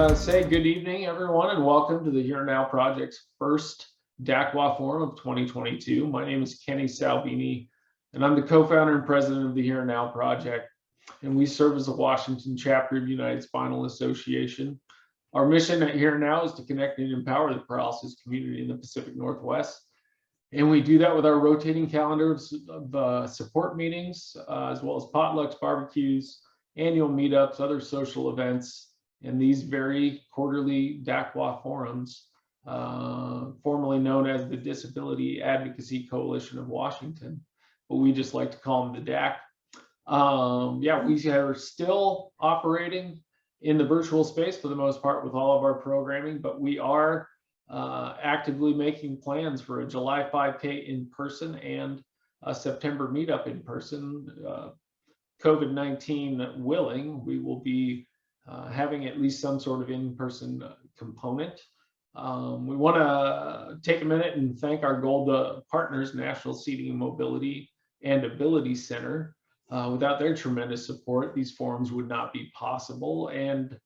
to say good evening, everyone, and welcome to the Here Now Project's first DAC-WA Forum of 2022. My name is Kenny Salvini, and I'm the co-founder and president of the Here Now Project, and we serve as the Washington chapter of United Spinal Association. Our mission at Here Now is to connect and empower the paralysis community in the Pacific Northwest, and we do that with our rotating calendar of support meetings, as well as potlucks, barbecues, annual meetups, other social events, and these very quarterly DAC-WA forums, formerly known as the Disability Advocacy Coalition of Washington, but we just like to call them the DAC. We are still operating in the virtual space for the most part with all of our programming, but we are actively making plans for a July 5K in person and a September meetup in person. COVID-19 willing, we will be having at least some sort of in-person component. We want to take a minute and thank our gold partners, National Seating and Mobility and Ability Center. Without their tremendous support, these forums would not be possible. And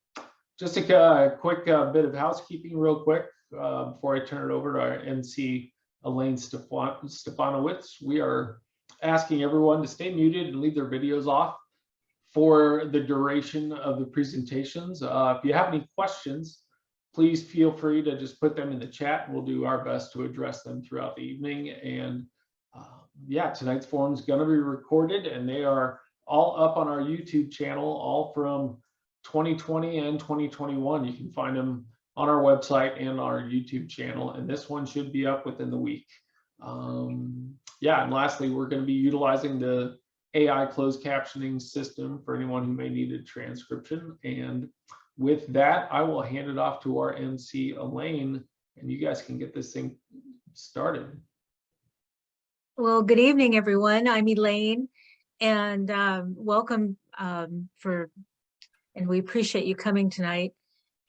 just a quick bit of housekeeping real quick before I turn it over to our MC, Elaine Stefanowicz. We are asking everyone to stay muted and leave their videos off for the duration of the presentations. If you have any questions, please feel free to just put them in the chat. We'll do our best to address them throughout the evening. And tonight's forum is going to be recorded, and they are all up on our YouTube channel, all from 2020 and 2021. You can find them on our website and our YouTube channel, and this one should be up within the week. And lastly, we're going to be utilizing the AI closed captioning system for anyone who may need a transcription. And with that, I will hand it off to our MC, Elaine, and you guys can get this thing started. Well, good evening, everyone. I'm Elaine, and welcome and we appreciate you coming tonight.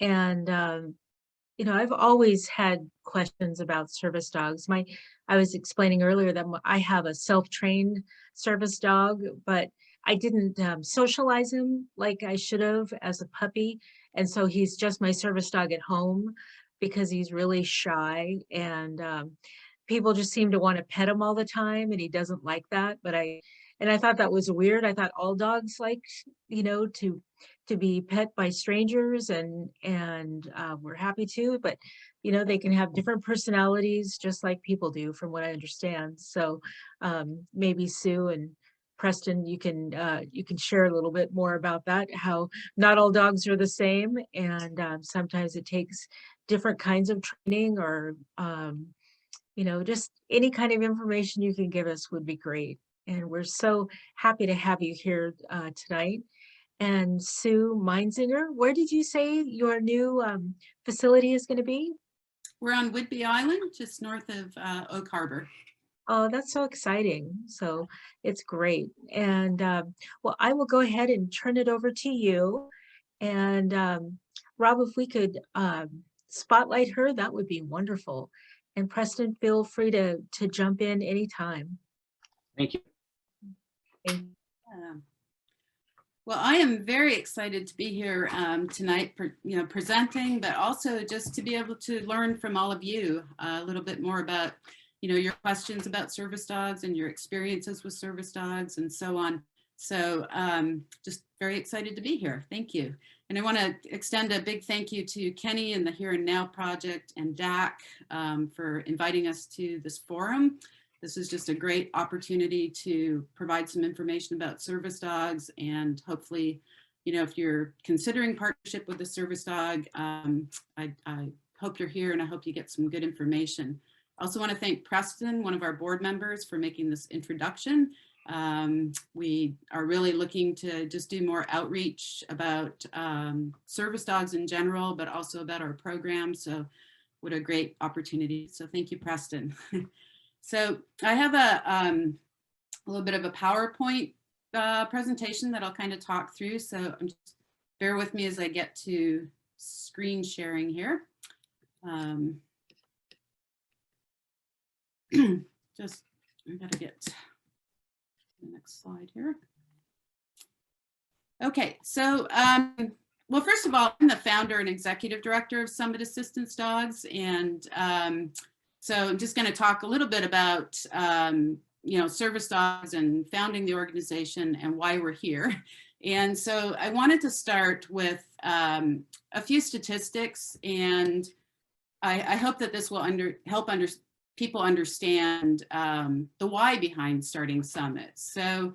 And I've always had questions about service dogs. I was explaining earlier that I have a self-trained service dog, but I didn't socialize him like I should have as a puppy. And so he's just my service dog at home because he's really shy, and people just seem to want to pet him all the time, and he doesn't like that. But I thought that was weird. I thought all dogs like, to be pet by strangers, and we're happy to, but they can have different personalities just like people do, from what I understand. So maybe Sue and Preston, you can share a little bit more about that, how not all dogs are the same, and sometimes it takes different kinds of training, or just any kind of information you can give us would be great. And we're so happy to have you here tonight. And Sue Meinzinger, where did you say your new facility is going to be? We're on Whidbey Island, just north of Oak Harbor. Oh, that's so exciting. So it's great. And well, I will go ahead and turn it over to you. And Rob, if we could spotlight her, that would be wonderful. And Preston, feel free to jump in anytime. Thank you. Thank you. Well, I am very excited to be here tonight, presenting, but also just to be able to learn from all of you a little bit more about, your questions about service dogs and your experiences with service dogs and so on. So just very excited to be here. Thank you. And I want to extend a big thank you to Kenny and the Here and Now Project and DAC for inviting us to this forum. This is just a great opportunity to provide some information about service dogs, and hopefully, if you're considering partnership with a service dog, I hope you're here, and I hope you get some good information. I also want to thank Preston, one of our board members, for making this introduction. We are really looking to just do more outreach about service dogs in general, but also about our program. So what a great opportunity. So thank you, Preston. So I have a little bit of a PowerPoint presentation that I'll kind of talk through. So just bear with me as I get to screen sharing here. Just, I gotta get to the next slide here. Okay, so Well, first of all, I'm the founder and executive director of Summit Assistance Dogs. And so I'm just going to talk a little bit about, service dogs and founding the organization and why we're here. And so I wanted to start with a few statistics, and I hope that this will help people understand the why behind starting Summit. So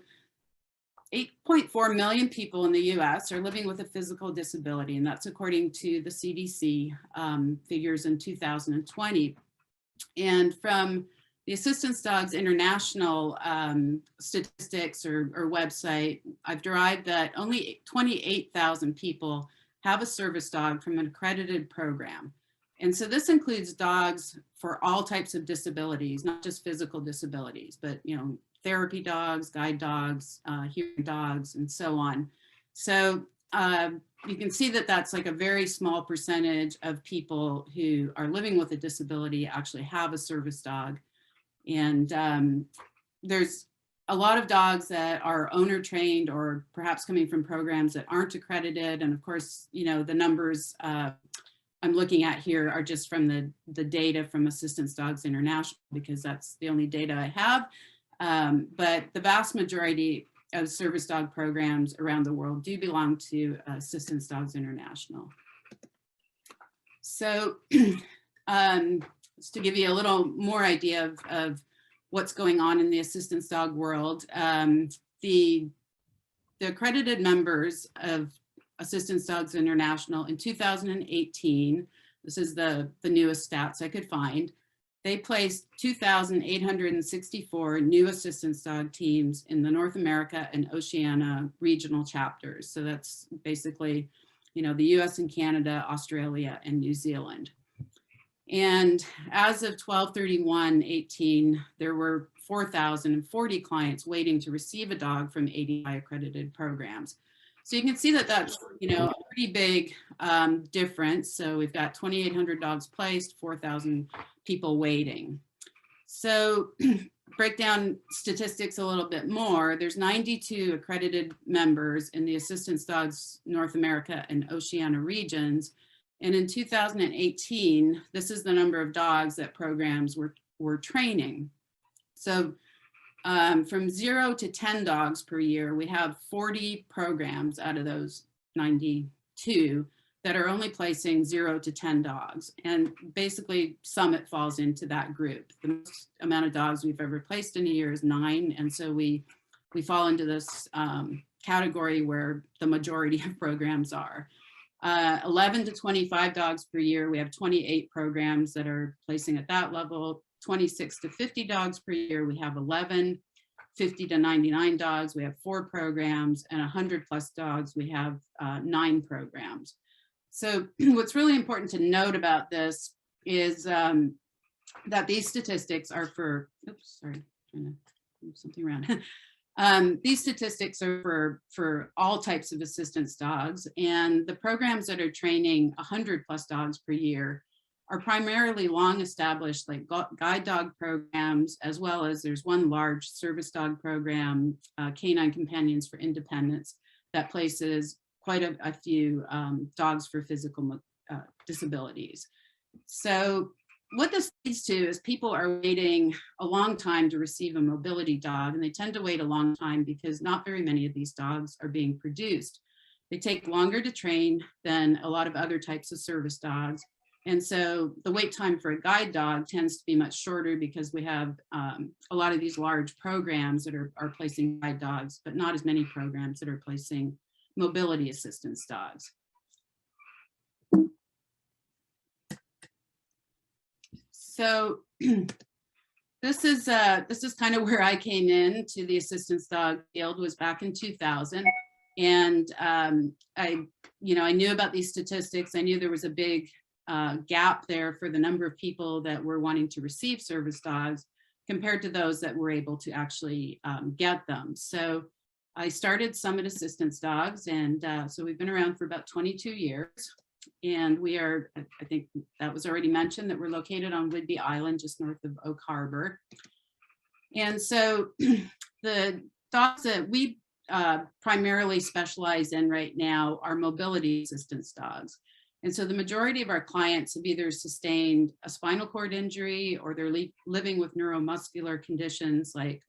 8.4 million people in the US are living with a physical disability, and that's according to the CDC figures in 2020. And from the Assistance Dogs International statistics or website, I've derived that only 28,000 people have a service dog from an accredited program. And so this includes dogs for all types of disabilities, not just physical disabilities, but therapy dogs, guide dogs, hearing dogs, and so on. So you can see that that's like a very small percentage of people who are living with a disability actually have a service dog. And there's a lot of dogs that are owner trained or perhaps coming from programs that aren't accredited. And of course, the numbers I'm looking at here are just from the data from Assistance Dogs International, because that's the only data I have. But the vast majority of service dog programs around the world do belong to Assistance Dogs International. So just to give you a little more idea of what's going on in the assistance dog world, the accredited members of Assistance Dogs International in 2018, this is the newest stats I could find, they placed 2,864 new assistance dog teams in the North America and Oceania regional chapters. So that's basically, the US and Canada, Australia, and New Zealand. And as of 12/31/18, there were 4,040 clients waiting to receive a dog from ADI accredited programs. So you can see that that's, a pretty big difference. So we've got 2,800 dogs placed, 4,000 people waiting. So break down statistics a little bit more. There's 92 accredited members in the Assistance Dogs North America and Oceania regions. And in 2018, this is the number of dogs that programs were training. So from 0 to 10 dogs per year, we have 40 programs out of those 92 that are only placing 0 to 10 dogs. And basically Summit falls into that group. The most amount of dogs we've ever placed in a year is 9. And so we fall into this category where the majority of programs are. 11 to 25 dogs per year, we have 28 programs that are placing at that level. 26 to 50 dogs per year, we have 11. 50 to 99 dogs, we have 4 programs, and 100 plus dogs, we have 9 programs. So what's really important to note about this is that these statistics are for, oops, sorry, trying to move something around. These statistics are for all types of assistance dogs, and the programs that are training 100 plus dogs per year are primarily long established like guide dog programs, as well as there's one large service dog program, Canine Companions for Independence, that places quite a few dogs for physical disabilities. So what this leads to is people are waiting a long time to receive a mobility dog, and they tend to wait a long time because not very many of these dogs are being produced. They take longer to train than a lot of other types of service dogs. And so the wait time for a guide dog tends to be much shorter because we have a lot of these large programs that are placing guide dogs, but not as many programs that are placing mobility assistance dogs. So this is kind of where I came into the assistance dog field, was back in 2000. And I knew about these statistics. I knew there was a big gap there for the number of people that were wanting to receive service dogs compared to those that were able to actually get them. So I started Summit Assistance Dogs, and so we've been around for about 22 years. And we are, I think that was already mentioned, that we're located on Whidbey Island, just north of Oak Harbor. And so the dogs that we primarily specialize in right now are mobility assistance dogs. And so the majority of our clients have either sustained a spinal cord injury or they're living with neuromuscular conditions like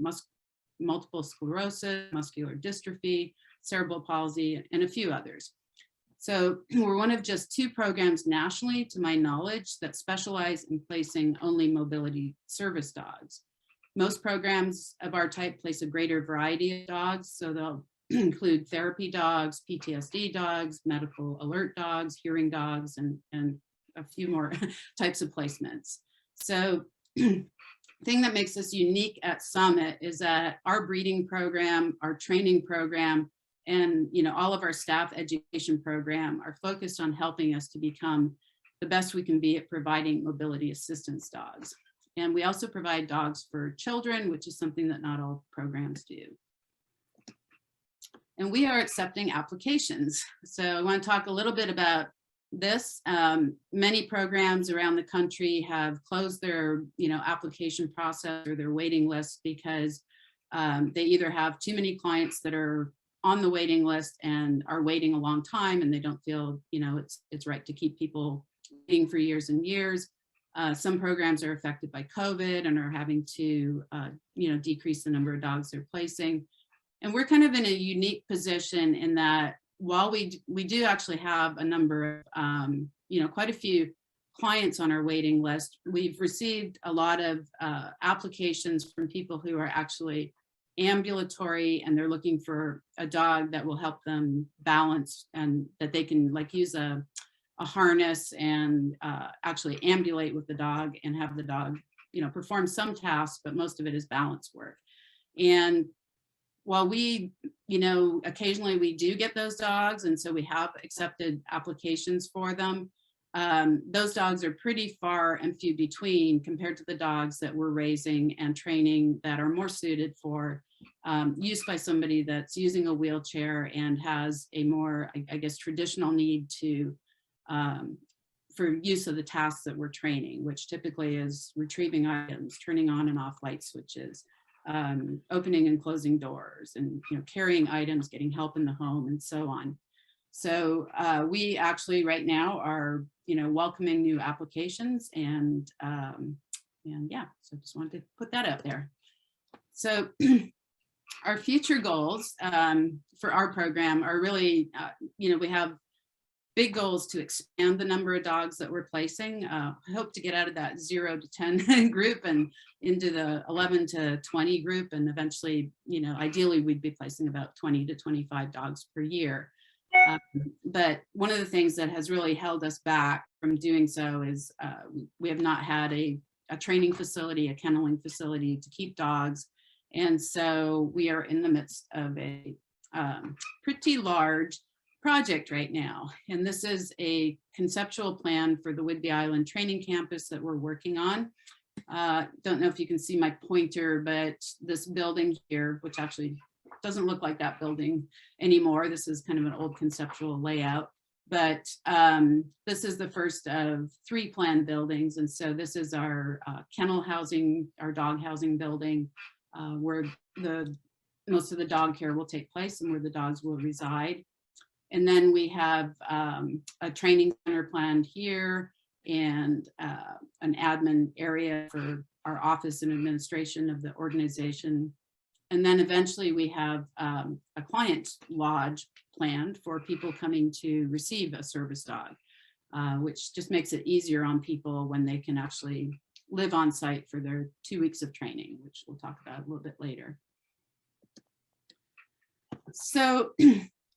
multiple sclerosis, muscular dystrophy, cerebral palsy, and a few others. So we're one of just 2 programs nationally, to my knowledge, that specialize in placing only mobility service dogs. Most programs of our type place a greater variety of dogs, so they'll include therapy dogs, PTSD dogs, medical alert dogs, hearing dogs, and a few more types of placements. So the thing that makes us unique at Summit is that our breeding program, our training program, and all of our staff education program are focused on helping us to become the best we can be at providing mobility assistance dogs. And we also provide dogs for children, which is something that not all programs do. And we are accepting applications. So I want to talk a little bit about this. Many programs around the country have closed their application process or their waiting list because they either have too many clients that are on the waiting list and are waiting a long time, and they don't feel it's right to keep people waiting for years and years. Some programs are affected by COVID and are having to decrease the number of dogs they're placing. And we're kind of in a unique position in that while we do actually have a number of quite a few clients on our waiting list, we've received a lot of applications from people who are actually ambulatory and they're looking for a dog that will help them balance and that they can use a harness and actually ambulate with the dog and have the dog perform some tasks, but most of it is balance work. And while we occasionally we do get those dogs, and so we have accepted applications for them, those dogs are pretty far and few between compared to the dogs that we're raising and training that are more suited for use by somebody that's using a wheelchair and has a more, I guess, traditional need to for use of the tasks that we're training, which typically is retrieving items, turning on and off light switches, opening and closing doors, and carrying items, getting help in the home, and so on. So we actually right now are welcoming new applications, and yeah, so just wanted to put that out there. So our future goals for our program are really, we have big goals to expand the number of dogs that we're placing. I hope to get out of that 0 to 10 group and into the 11 to 20 group. And eventually, ideally we'd be placing about 20 to 25 dogs per year. But one of the things that has really held us back from doing so is we have not had a training facility, a kenneling facility to keep dogs. And so we are in the midst of a pretty large project right now. And this is a conceptual plan for the Whidbey Island training campus that we're working on. Don't know if you can see my pointer, but this building here, which actually doesn't look like that building anymore. This is kind of an old conceptual layout, but this is the first of 3 planned buildings. And so this is our kennel housing, our dog housing building, where most of the dog care will take place and where the dogs will reside. And then we have a training center planned here and an admin area for our office and administration of the organization. And then eventually we have a client lodge planned for people coming to receive a service dog, which just makes it easier on people when they can actually live on site for their 2 weeks of training, which we'll talk about a little bit later. So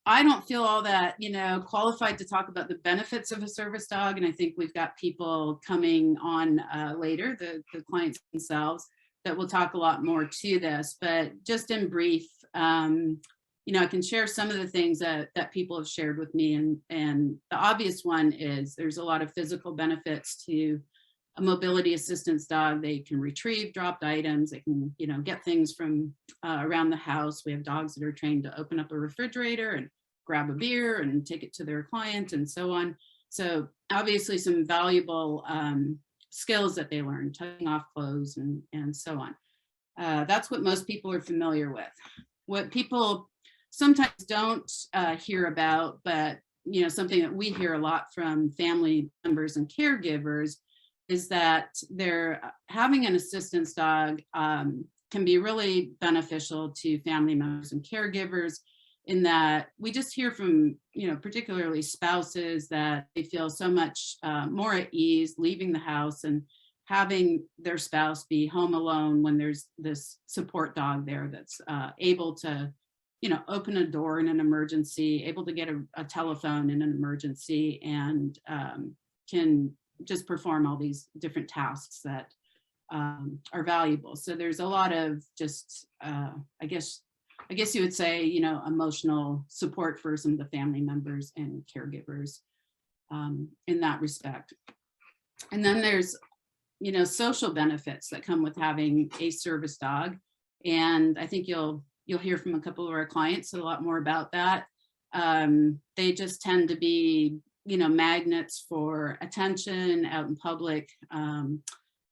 I don't feel all that, qualified to talk about the benefits of a service dog. And I think we've got people coming on later, the clients themselves, that will talk a lot more to this. But just in brief, I can share some of the things that people have shared with me. And the obvious one is there's a lot of physical benefits to a mobility assistance dog. They can retrieve dropped items. They can, get things from around the house. We have dogs that are trained to open up a refrigerator and grab a beer and take it to their client and so on. So obviously some valuable skills that they learn, taking off clothes and so on. That's what most people are familiar with. What people sometimes don't hear about, but something that we hear a lot from family members and caregivers is that they're having an assistance dog can be really beneficial to family members and caregivers, in that we just hear from, particularly spouses, that they feel so much more at ease leaving the house and having their spouse be home alone when there's this support dog there that's able to, open a door in an emergency, able to get a telephone in an emergency, and can just perform all these different tasks that are valuable. So there's a lot of just, I guess you would say, emotional support for some of the family members and caregivers in that respect. And then there's, social benefits that come with having a service dog. And I think you'll hear from a couple of our clients a lot more about that. They just tend to be, magnets for attention out in public,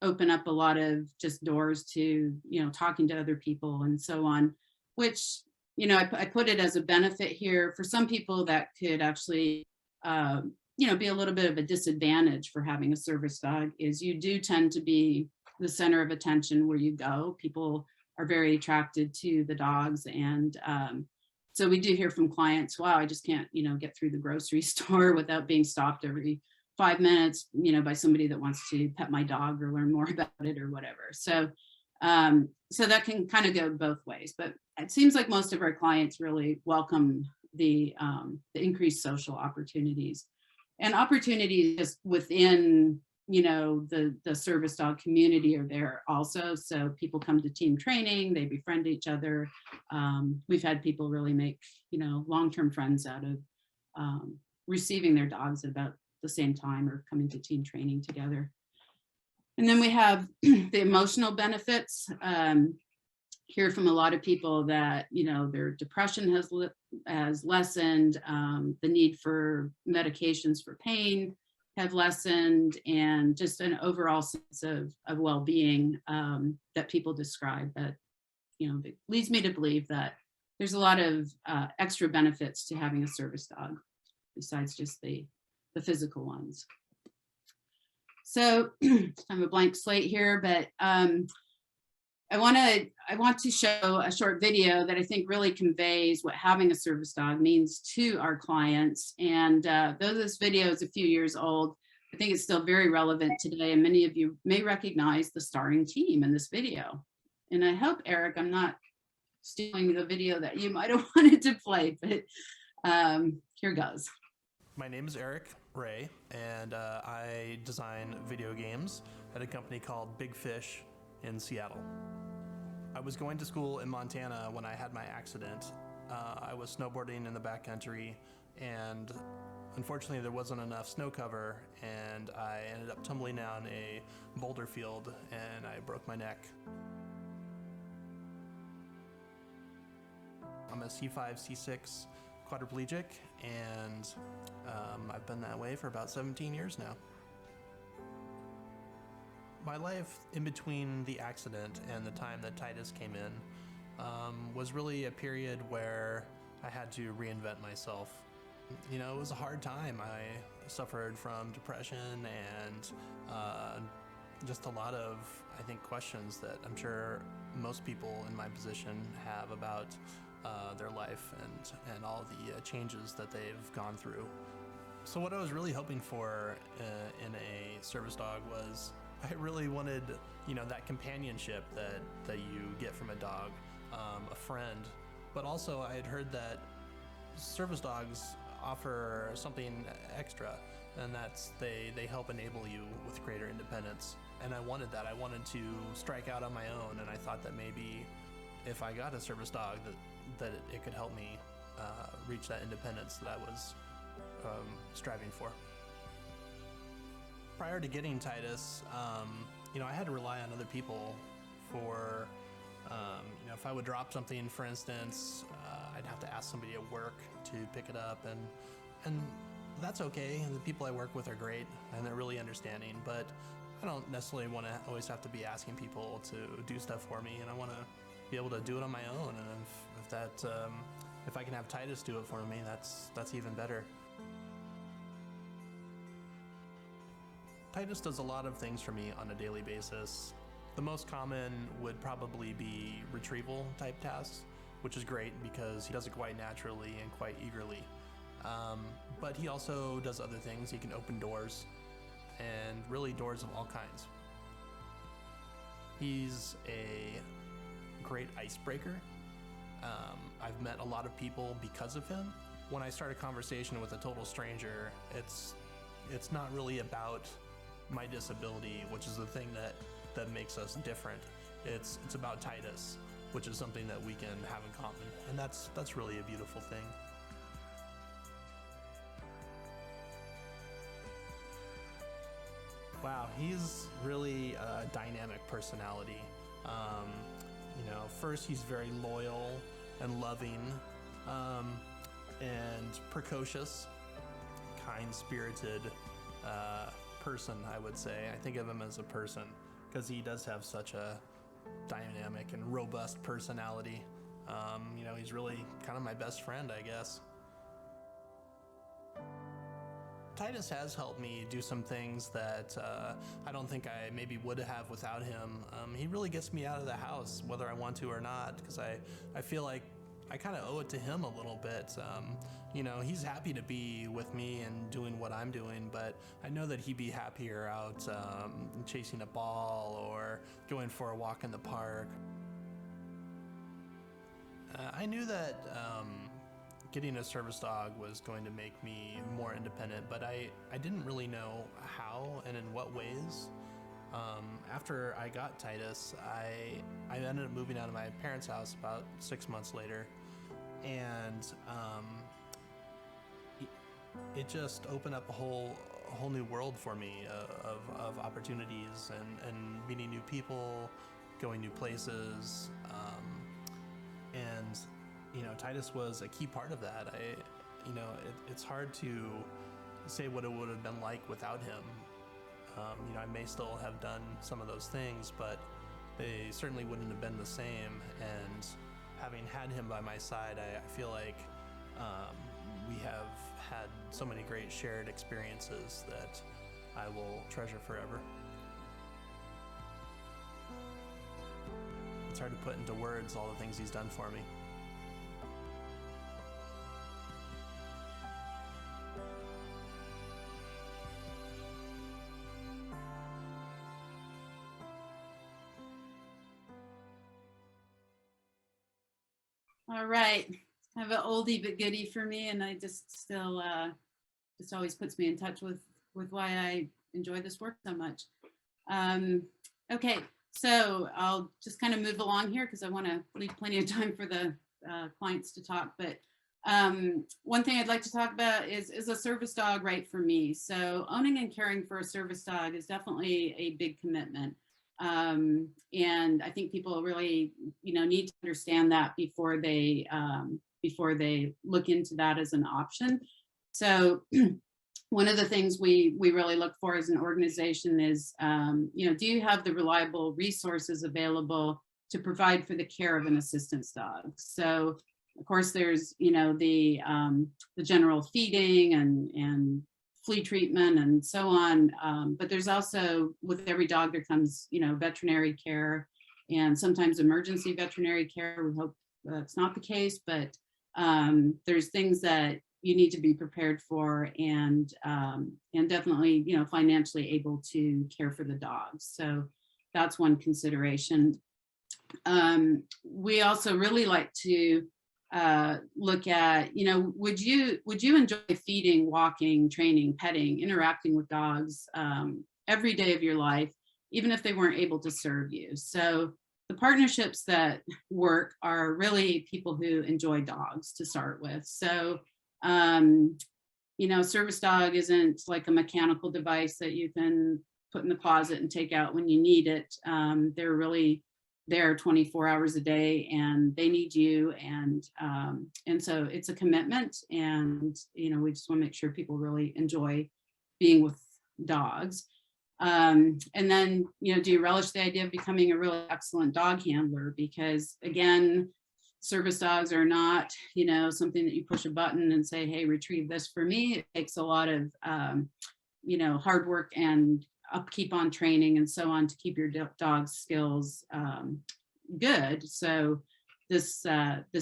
open up a lot of just doors to, talking to other people and so on, which, I put it as a benefit here. For some people that could actually, be a little bit of a disadvantage for having a service dog, is you do tend to be the center of attention where you go. People are very attracted to the dogs. And so we do hear from clients, wow, I just can't, get through the grocery store without being stopped every 5 minutes, by somebody that wants to pet my dog or learn more about it or whatever. So, so that can kind of go both ways, but it seems like most of our clients really welcome the increased social opportunities and opportunities just within, the service dog community are there also. So people come to team training, they befriend each other. We've had people really make, long-term friends out of receiving their dogs at about the same time or coming to team training together. And then we have the emotional benefits. Hear from a lot of people that, their depression has lessened, the need for medications for pain have lessened, and just an overall sense of well-being that people describe that, that leads me to believe that there's a lot of extra benefits to having a service dog besides just the physical ones. So I have a blank slate here, but I want to show a short video that I think really conveys what having a service dog means to our clients. And though this video is a few years old, I think it's still very relevant today. And many of you may recognize the starring team in this video. And I hope, Eric, I'm not stealing the video that you might have wanted to play, but here goes. My name is Eric Rea, and I design video games at a company called Big Fish in Seattle. I was going to school in Montana when I had my accident. I was snowboarding in the backcountry, and unfortunately there wasn't enough snow cover, and I ended up tumbling down a boulder field and I broke my neck. I'm a C5, C6 quadriplegic, and I've been that way for about 17 years now. My life in between the accident and the time that Titus came in was really a period where I had to reinvent myself. It was a hard time. I suffered from depression and just a lot of, I think, questions that I'm sure most people in my position have about their life and all the changes that they've gone through. So what I was really hoping for in a service dog was, I really wanted, that companionship that you get from a dog, a friend, but also I had heard that service dogs offer something extra, and that's they help enable you with greater independence. And I wanted that. I wanted to strike out on my own, and I thought that maybe if I got a service dog that it could help me reach that independence that I was striving for. Prior to getting Titus, I had to rely on other people for, if I would drop something, for instance, I'd have to ask somebody at work to pick it up, and that's okay. And the people I work with are great, and they're really understanding, but I don't necessarily want to always have to be asking people to do stuff for me, and I want to be able to do it on my own. And if that if I can have Titus do it for me, that's even better. Titus does a lot of things for me on a daily basis. The most common would probably be retrieval type tasks, which is great because he does it quite naturally and quite eagerly. But he also does other things. He can open doors, and really doors of all kinds. He's a great icebreaker. I've met a lot of people because of him. When I start a conversation with a total stranger, it's not really about my disability, which is the thing that makes us different. It's about Titus, which is something that we can have in common, and that's really a beautiful thing. Wow, he's really a dynamic personality. First he's very loyal and loving, and precocious, kind-spirited person, I would say. I think of him as a person because he does have such a dynamic and robust personality. He's really kind of my best friend, I guess. Titus has helped me do some things that I don't think I maybe would have without him. He really gets me out of the house, whether I want to or not, because I feel like I kind of owe it to him a little bit. He's happy to be with me and doing what I'm doing, but I know that he'd be happier out chasing a ball or going for a walk in the park. I knew that getting a service dog was going to make me more independent, but I didn't really know how and in what ways. After I got Titus, I ended up moving out of my parents' house about 6 months later, and it just opened up a whole new world for me of opportunities and meeting new people, going new places, and Titus was a key part of that. It's hard to say what it would have been like without him. I may still have done some of those things, but they certainly wouldn't have been the same. And having had him by my side, I feel like we have had so many great shared experiences that I will treasure forever. It's hard to put into words all the things he's done for me. All right, kind of an oldie but goodie for me, and I just still just always puts me in touch with why I enjoy this work so much. Okay, so I'll just kind of move along here because I want to leave plenty of time for the clients to talk. But one thing I'd like to talk about is a service dog right for me? So owning and caring for a service dog is definitely a big commitment. And I think people really, need to understand that before they look into that as an option. So one of the things we really look for as an organization is, do you have the reliable resources available to provide for the care of an assistance dog? So of course there's, the general feeding and flea treatment and so on. But there's also, with every dog, there comes, veterinary care and sometimes emergency veterinary care. We hope that's not the case, but there's things that you need to be prepared for and definitely, financially able to care for the dogs. So that's one consideration. We also really like to look at, would you enjoy feeding, walking, training, petting, interacting with dogs every day of your life, even if they weren't able to serve you? So the partnerships that work are really people who enjoy dogs to start with. So, service dog isn't like a mechanical device that you can put in the closet and take out when you need it. They're really there 24 hours a day and they need you. And so it's a commitment, and, we just want to make sure people really enjoy being with dogs. And then, do you relish the idea of becoming a really excellent dog handler? Because again, service dogs are not, something that you push a button and say, hey, retrieve this for me. It takes a lot of, hard work and upkeep on training and so on to keep your dog's skills good. So this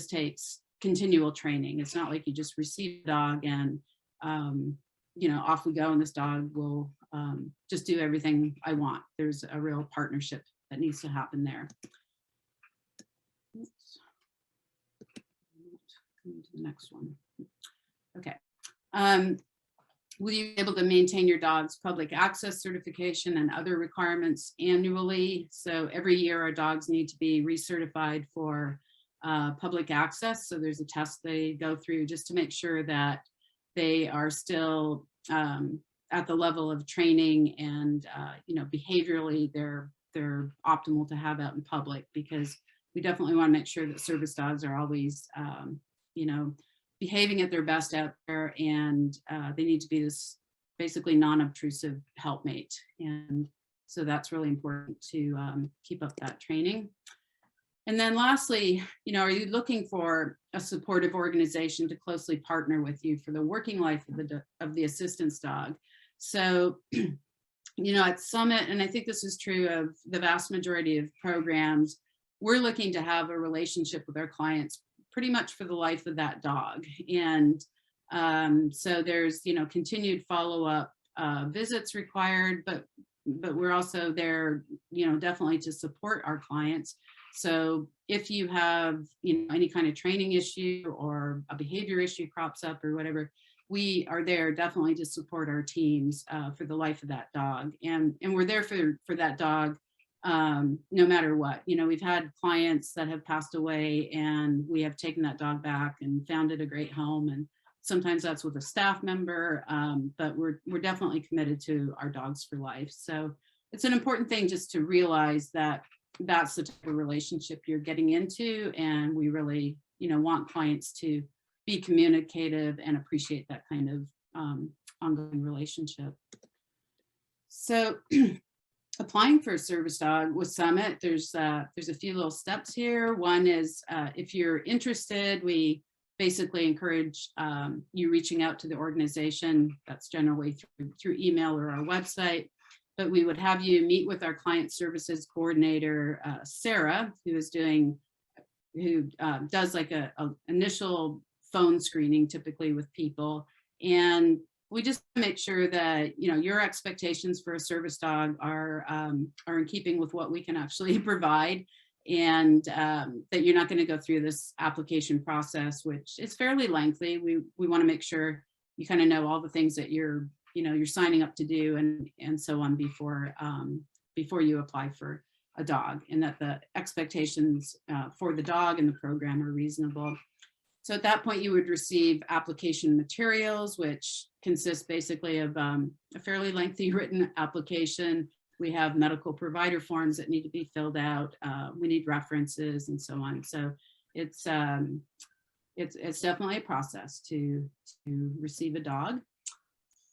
takes continual training. It's not like you just receive a dog and, off we go and this dog will just do everything I want. There's a real partnership that needs to happen there. Oops. To the next one. Okay. Will you be able to maintain your dog's public access certification and other requirements annually? So every year our dogs need to be recertified for public access. So there's a test they go through just to make sure that they are still at the level of training and behaviorally they're optimal to have out in public, because we definitely want to make sure that service dogs are always behaving at their best out there, and they need to be this basically non-obtrusive helpmate. And so that's really important to keep up that training. And then lastly, are you looking for a supportive organization to closely partner with you for the working life of the assistance dog? So, at Summit, and I think this is true of the vast majority of programs, we're looking to have a relationship with our clients pretty much for the life of that dog. And so there's, continued follow-up visits required, but we're also there, definitely to support our clients. So if you have, any kind of training issue or a behavior issue crops up or whatever, we are there definitely to support our teams for the life of that dog. And we're there for that dog no matter what. We've had clients that have passed away and we have taken that dog back and found it a great home. And sometimes that's with a staff member, but we're definitely committed to our dogs for life. So it's an important thing just to realize that that's the type of relationship you're getting into. And we really, want clients to be communicative and appreciate that kind of ongoing relationship. So applying for a service dog with Summit, there's a few little steps here. One is if you're interested, we basically encourage you reaching out to the organization. That's generally through email or our website. But we would have you meet with our client services coordinator, Sarah, who does like a initial phone screening typically with people. And we just make sure that, your expectations for a service dog are in keeping with what we can actually provide, and that you're not going to go through this application process, which is fairly lengthy. We want to make sure you kind of know all the things that you're signing up to do and so on before you apply for a dog, and that the expectations for the dog and the program are reasonable. So at that point, you would receive application materials, which consist basically of a fairly lengthy written application. We have medical provider forms that need to be filled out. We need references and so on. So it's definitely a process to receive a dog.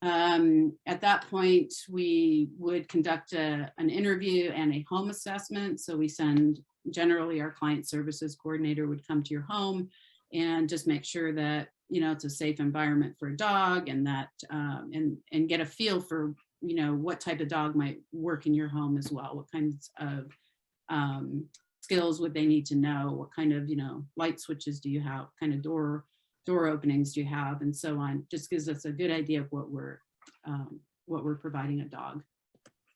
At that point, we would conduct an interview and a home assessment. So we generally our client services coordinator would come to your home and just make sure that, it's a safe environment for a dog, and that, and get a feel for, what type of dog might work in your home as well. What kinds of skills would they need to know? What kind of, light switches do you have? What kind of door openings do you have? And so on. Just gives us a good idea of what we're providing a dog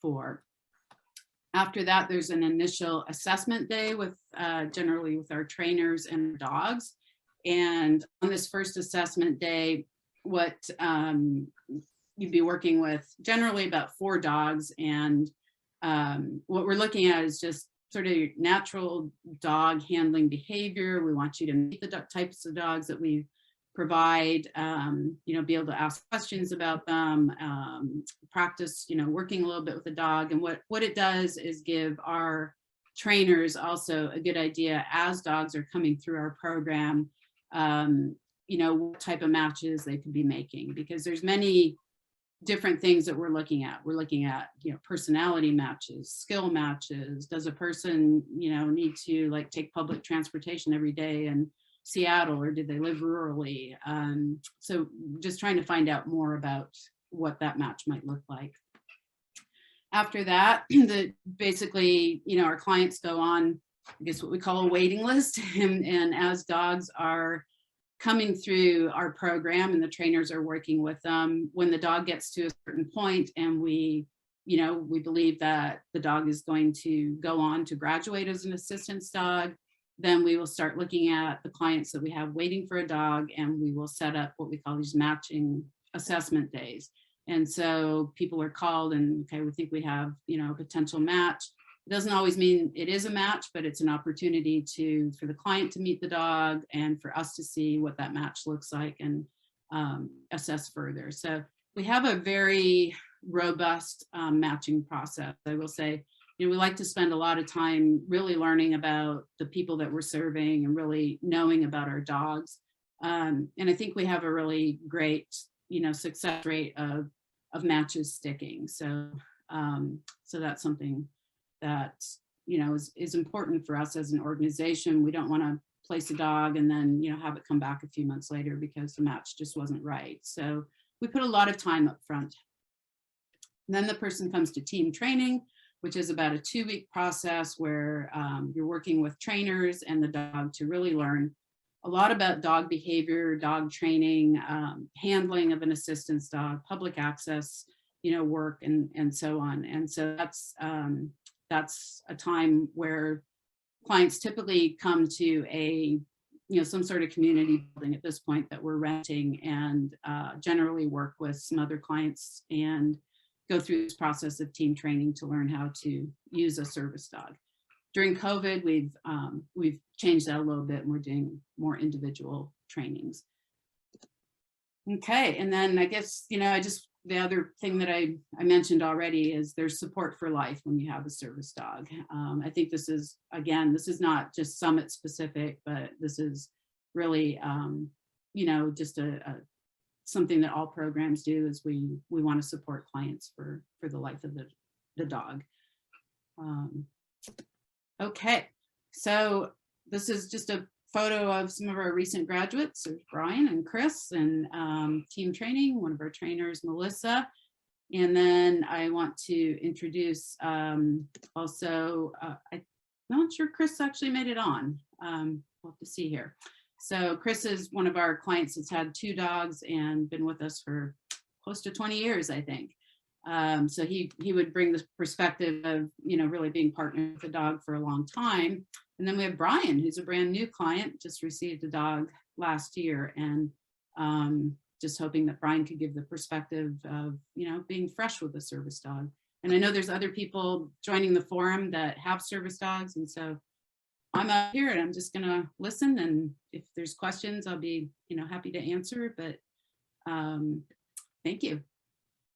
for. After that, there's an initial assessment day with generally with our trainers and dogs. And on this first assessment day, what you'd be working with generally about 4 dogs. And what we're looking at is just sort of natural dog handling behavior. We want you to meet the types of dogs that we provide, be able to ask questions about them, practice, working a little bit with the dog. And what it does is give our trainers also a good idea as dogs are coming through our program, what type of matches they could be making, because there's many different things that we're looking at. We're looking at, personality matches, skill matches. Does a person, need to like take public transportation every day in Seattle, or did they live rurally? So just trying to find out more about what that match might look like. After that, basically, our clients go on, I guess what we call a waiting list. And as dogs are coming through our program and the trainers are working with them, when the dog gets to a certain point and we believe that the dog is going to go on to graduate as an assistance dog, then we will start looking at the clients that we have waiting for a dog, and we will set up what we call these matching assessment days. And so people are called and, okay, we think we have, a potential match. It doesn't always mean it is a match, but it's an opportunity for the client to meet the dog and for us to see what that match looks like and assess further. So we have a very robust matching process. I will say, we like to spend a lot of time really learning about the people that we're serving and really knowing about our dogs. And I think we have a really great, success rate of matches sticking. So, so that's something that, is important for us as an organization. We don't want to place a dog and then, have it come back a few months later because the match just wasn't right. So we put a lot of time up front. And then the person comes to team training, which is about a 2-week process where you're working with trainers and the dog to really learn a lot about dog behavior, dog training, handling of an assistance dog, public access, work, and so on. And so that's a time where clients typically come to some sort of community building at this point that we're renting, and generally work with some other clients and go through this process of team training to learn how to use a service dog. During COVID, we've changed that a little bit, and we're doing more individual trainings. Okay, and then I guess, the other thing that I mentioned already is there's support for life when you have a service dog. I think this is not just Summit specific, but this is really, just something that all programs do, is we want to support clients for the life of the dog. Okay, so this is just a photo of some of our recent graduates. There's Brian and Chris and team training, one of our trainers, Melissa. And then I want to introduce also, I'm not sure Chris actually made it on. We'll have to see here. So Chris is one of our clients that's had 2 dogs and been with us for close to 20 years, I think. So he would bring this perspective of, really being partnered with a dog for a long time. And then we have Brian, who's a brand new client, just received a dog last year, and just hoping that Brian could give the perspective of, being fresh with a service dog. And I know there's other people joining the forum that have service dogs. And so I'm out here and I'm just gonna listen. And if there's questions, I'll be, happy to answer, but thank you.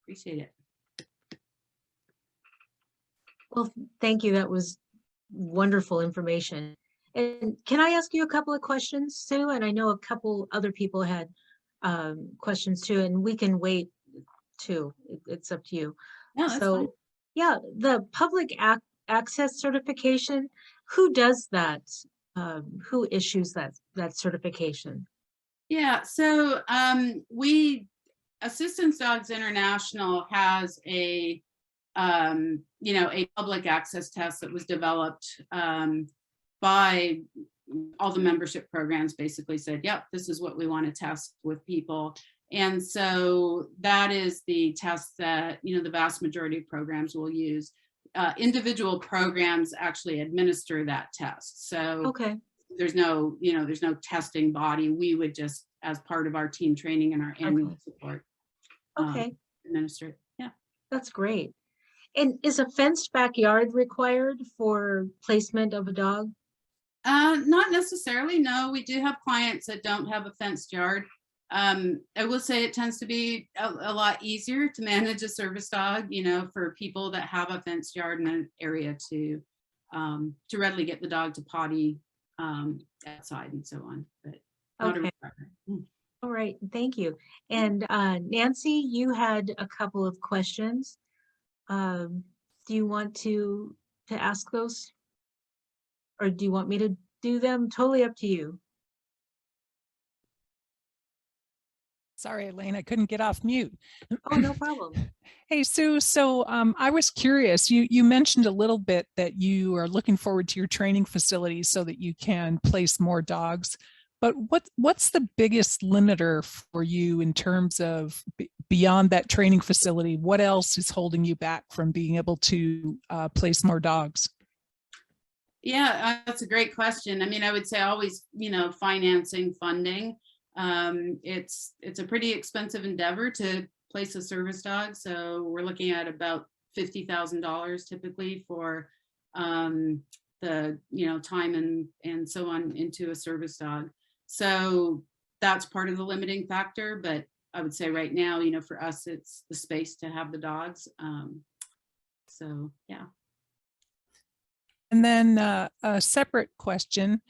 Appreciate it. Well, thank you. That was wonderful information. And can I ask you a couple of questions, Sue? And I know a couple other people had questions too, and we can wait too. It's up to you. No, that's So, fine. yeah, the public access certification, who does that? Who issues that certification? Yeah, so Assistance Dogs International has a public access test that was developed by all the membership programs. Basically said, yep, this is what we want to test with people. And so that is the test that, the vast majority of programs will use. Individual programs actually administer that test. So Okay. there's no testing body. We would just, as part of our team training and our annual support, Okay. administer it. Yeah. That's great. And is a fenced backyard required for placement of a dog? Not necessarily. No, we do have clients that don't have a fenced yard. I will say it tends to be a lot easier to manage a service dog, for people that have a fenced yard in an area to readily get the dog to potty outside and so on. But not a requirement. All right, thank you. And Nancy, you had a couple of questions. Do you want to ask those? Or do you want me to do them? Totally up to you. Sorry, Elaine, I couldn't get off mute. Oh, no problem. Hey, Sue, so I was curious, you mentioned a little bit that you are looking forward to your training facilities so that you can place more dogs. But what's the biggest limiter for you in terms of beyond that training facility? What else is holding you back from being able to place more dogs? Yeah, that's a great question. I mean, I would say always, financing, funding. It's a pretty expensive endeavor to place a service dog. So we're looking at about $50,000 typically for the time and so on into a service dog. So that's part of the limiting factor. But I would say right now, for us, it's the space to have the dogs. So yeah. And then a separate question.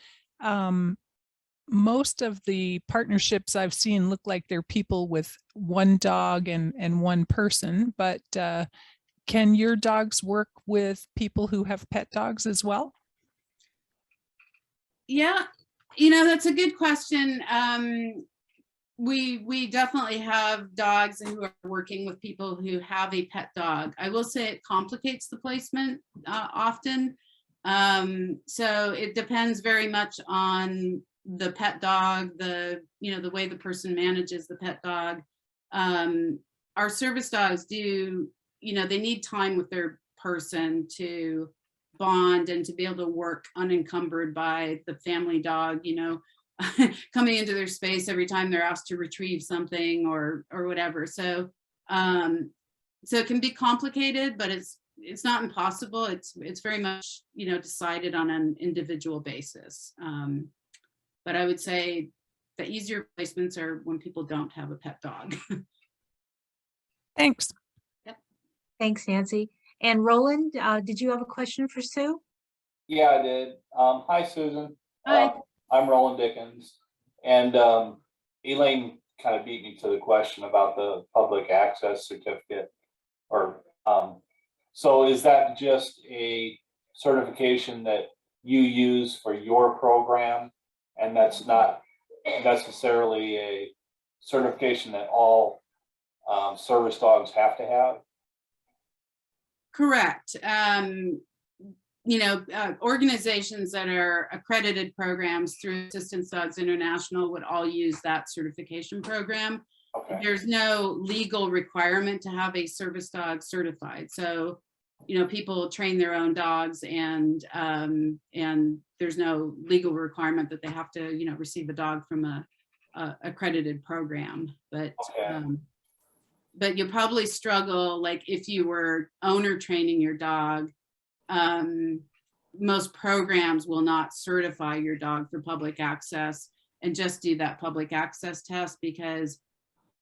Most of the partnerships I've seen look like they're people with one dog and one person, but can your dogs work with people who have pet dogs as well? Yeah, that's a good question. We definitely have dogs who are working with people who have a pet dog. I will say it complicates the placement often. So it depends very much on the pet dog, the way the person manages the pet dog. Our service dogs do, they need time with their person to bond and to be able to work unencumbered by the family dog, coming into their space every time they're asked to retrieve something or whatever. So so it can be complicated, but it's not impossible. It's very much, decided on an individual basis. But I would say the easier placements are when people don't have a pet dog. Thanks. Yep. Thanks, Nancy. And Roland, did you have a question for Sue? Yeah, I did. Hi, Susan. Hi. I'm Roland Dickens. And Elaine kind of beat me to the question about the public access certificate. So is that just a certification that you use for your program? And that's not necessarily a certification that all service dogs have to have? Correct. Organizations that are accredited programs through Assistance Dogs International would all use that certification program. Okay. There's no legal requirement to have a service dog certified. So, people train their own dogs and there's no legal requirement that they have to, receive a dog from a accredited program. But Okay. But you'll probably struggle, like if you were owner training your dog, most programs will not certify your dog for public access and just do that public access test, because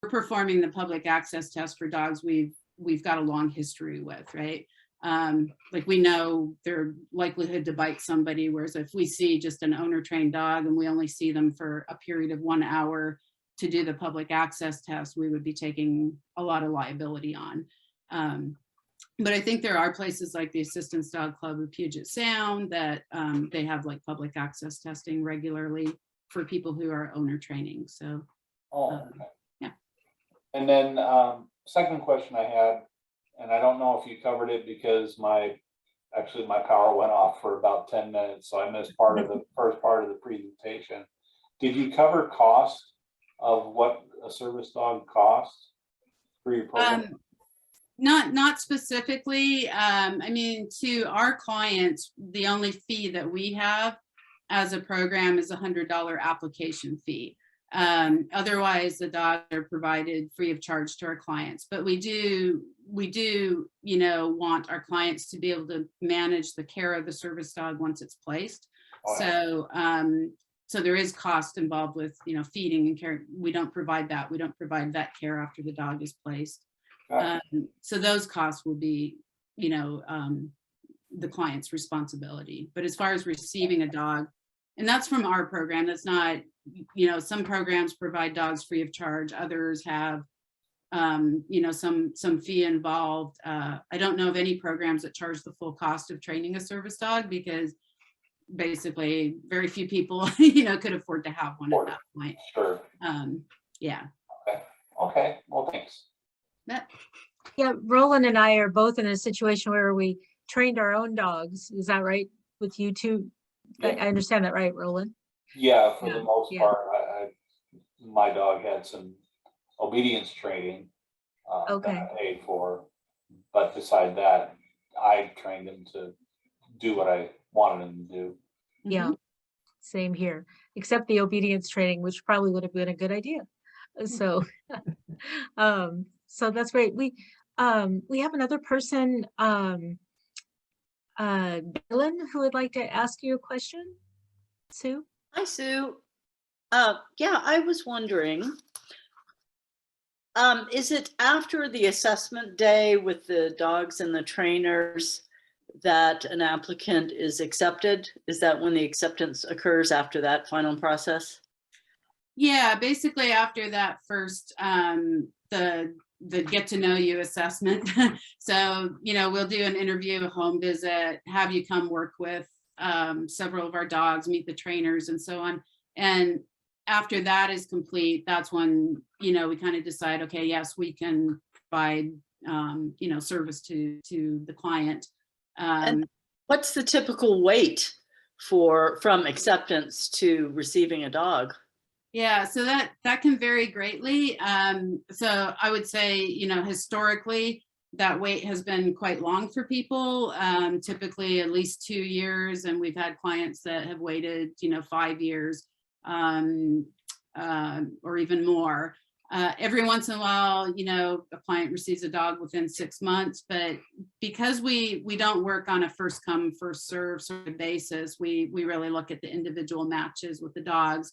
we're performing the public access test for dogs we've got a long history with, right? Like we know their likelihood to bite somebody, whereas if we see just an owner trained dog and we only see them for a period of 1 hour to do the public access test, we would be taking a lot of liability on. But I think there are places like the Assistance Dog Club of Puget Sound that they have like public access testing regularly for people who are owner training. So, Okay. yeah. And then second question I had, and I don't know if you covered it because my power went off for about 10 minutes, so I missed part of the first part of the presentation. Did you cover cost of what a service dog costs for your program? Not specifically. I mean, to our clients, the only fee that we have as a program is $100 application fee. Otherwise, the dogs are provided free of charge to our clients. But we do, want our clients to be able to manage the care of the service dog once it's placed. Oh, yeah. So there is cost involved with, feeding and care. We don't provide that. We don't provide vet care after the dog is placed. So those costs will be, the client's responsibility. But as far as receiving a dog, and that's from our program. That's not, some programs provide dogs free of charge. Others have, some fee involved. I don't know of any programs that charge the full cost of training a service dog, because basically very few people, could afford to have one at that point. Sure. Yeah. Okay. Well, thanks. Yeah, Roland and I are both in a situation where we trained our own dogs. Is that right with you two? I understand that, right, Roland? Yeah, for the Yeah, most yeah. part, my dog had some obedience training that Okay. I paid for, but beside that, I trained him to do what I wanted him to do. Yeah, same here, except the obedience training, which probably would have been a good idea. So, so that's great. We have another person, Dylan, who would like to ask you a question. Sue? Hi, Sue. Yeah, I was wondering, is it after the assessment day with the dogs and the trainers that an applicant is accepted? Is that when the acceptance occurs, after that final process? Yeah, basically after that first, the get to know you assessment. So, we'll do an interview, a home visit, have you come work with several of our dogs, meet the trainers and so on. And after that is complete, that's when, we kind of decide, okay, yes, we can provide, service to the client. And what's the typical wait from acceptance to receiving a dog? Yeah, so that can vary greatly. So I would say, historically, that wait has been quite long for people, typically at least 2 years. And we've had clients that have waited, 5 years or even more. Every once in a while, a client receives a dog within 6 months, but because we don't work on a first come, first serve sort of basis, we really look at the individual matches with the dogs.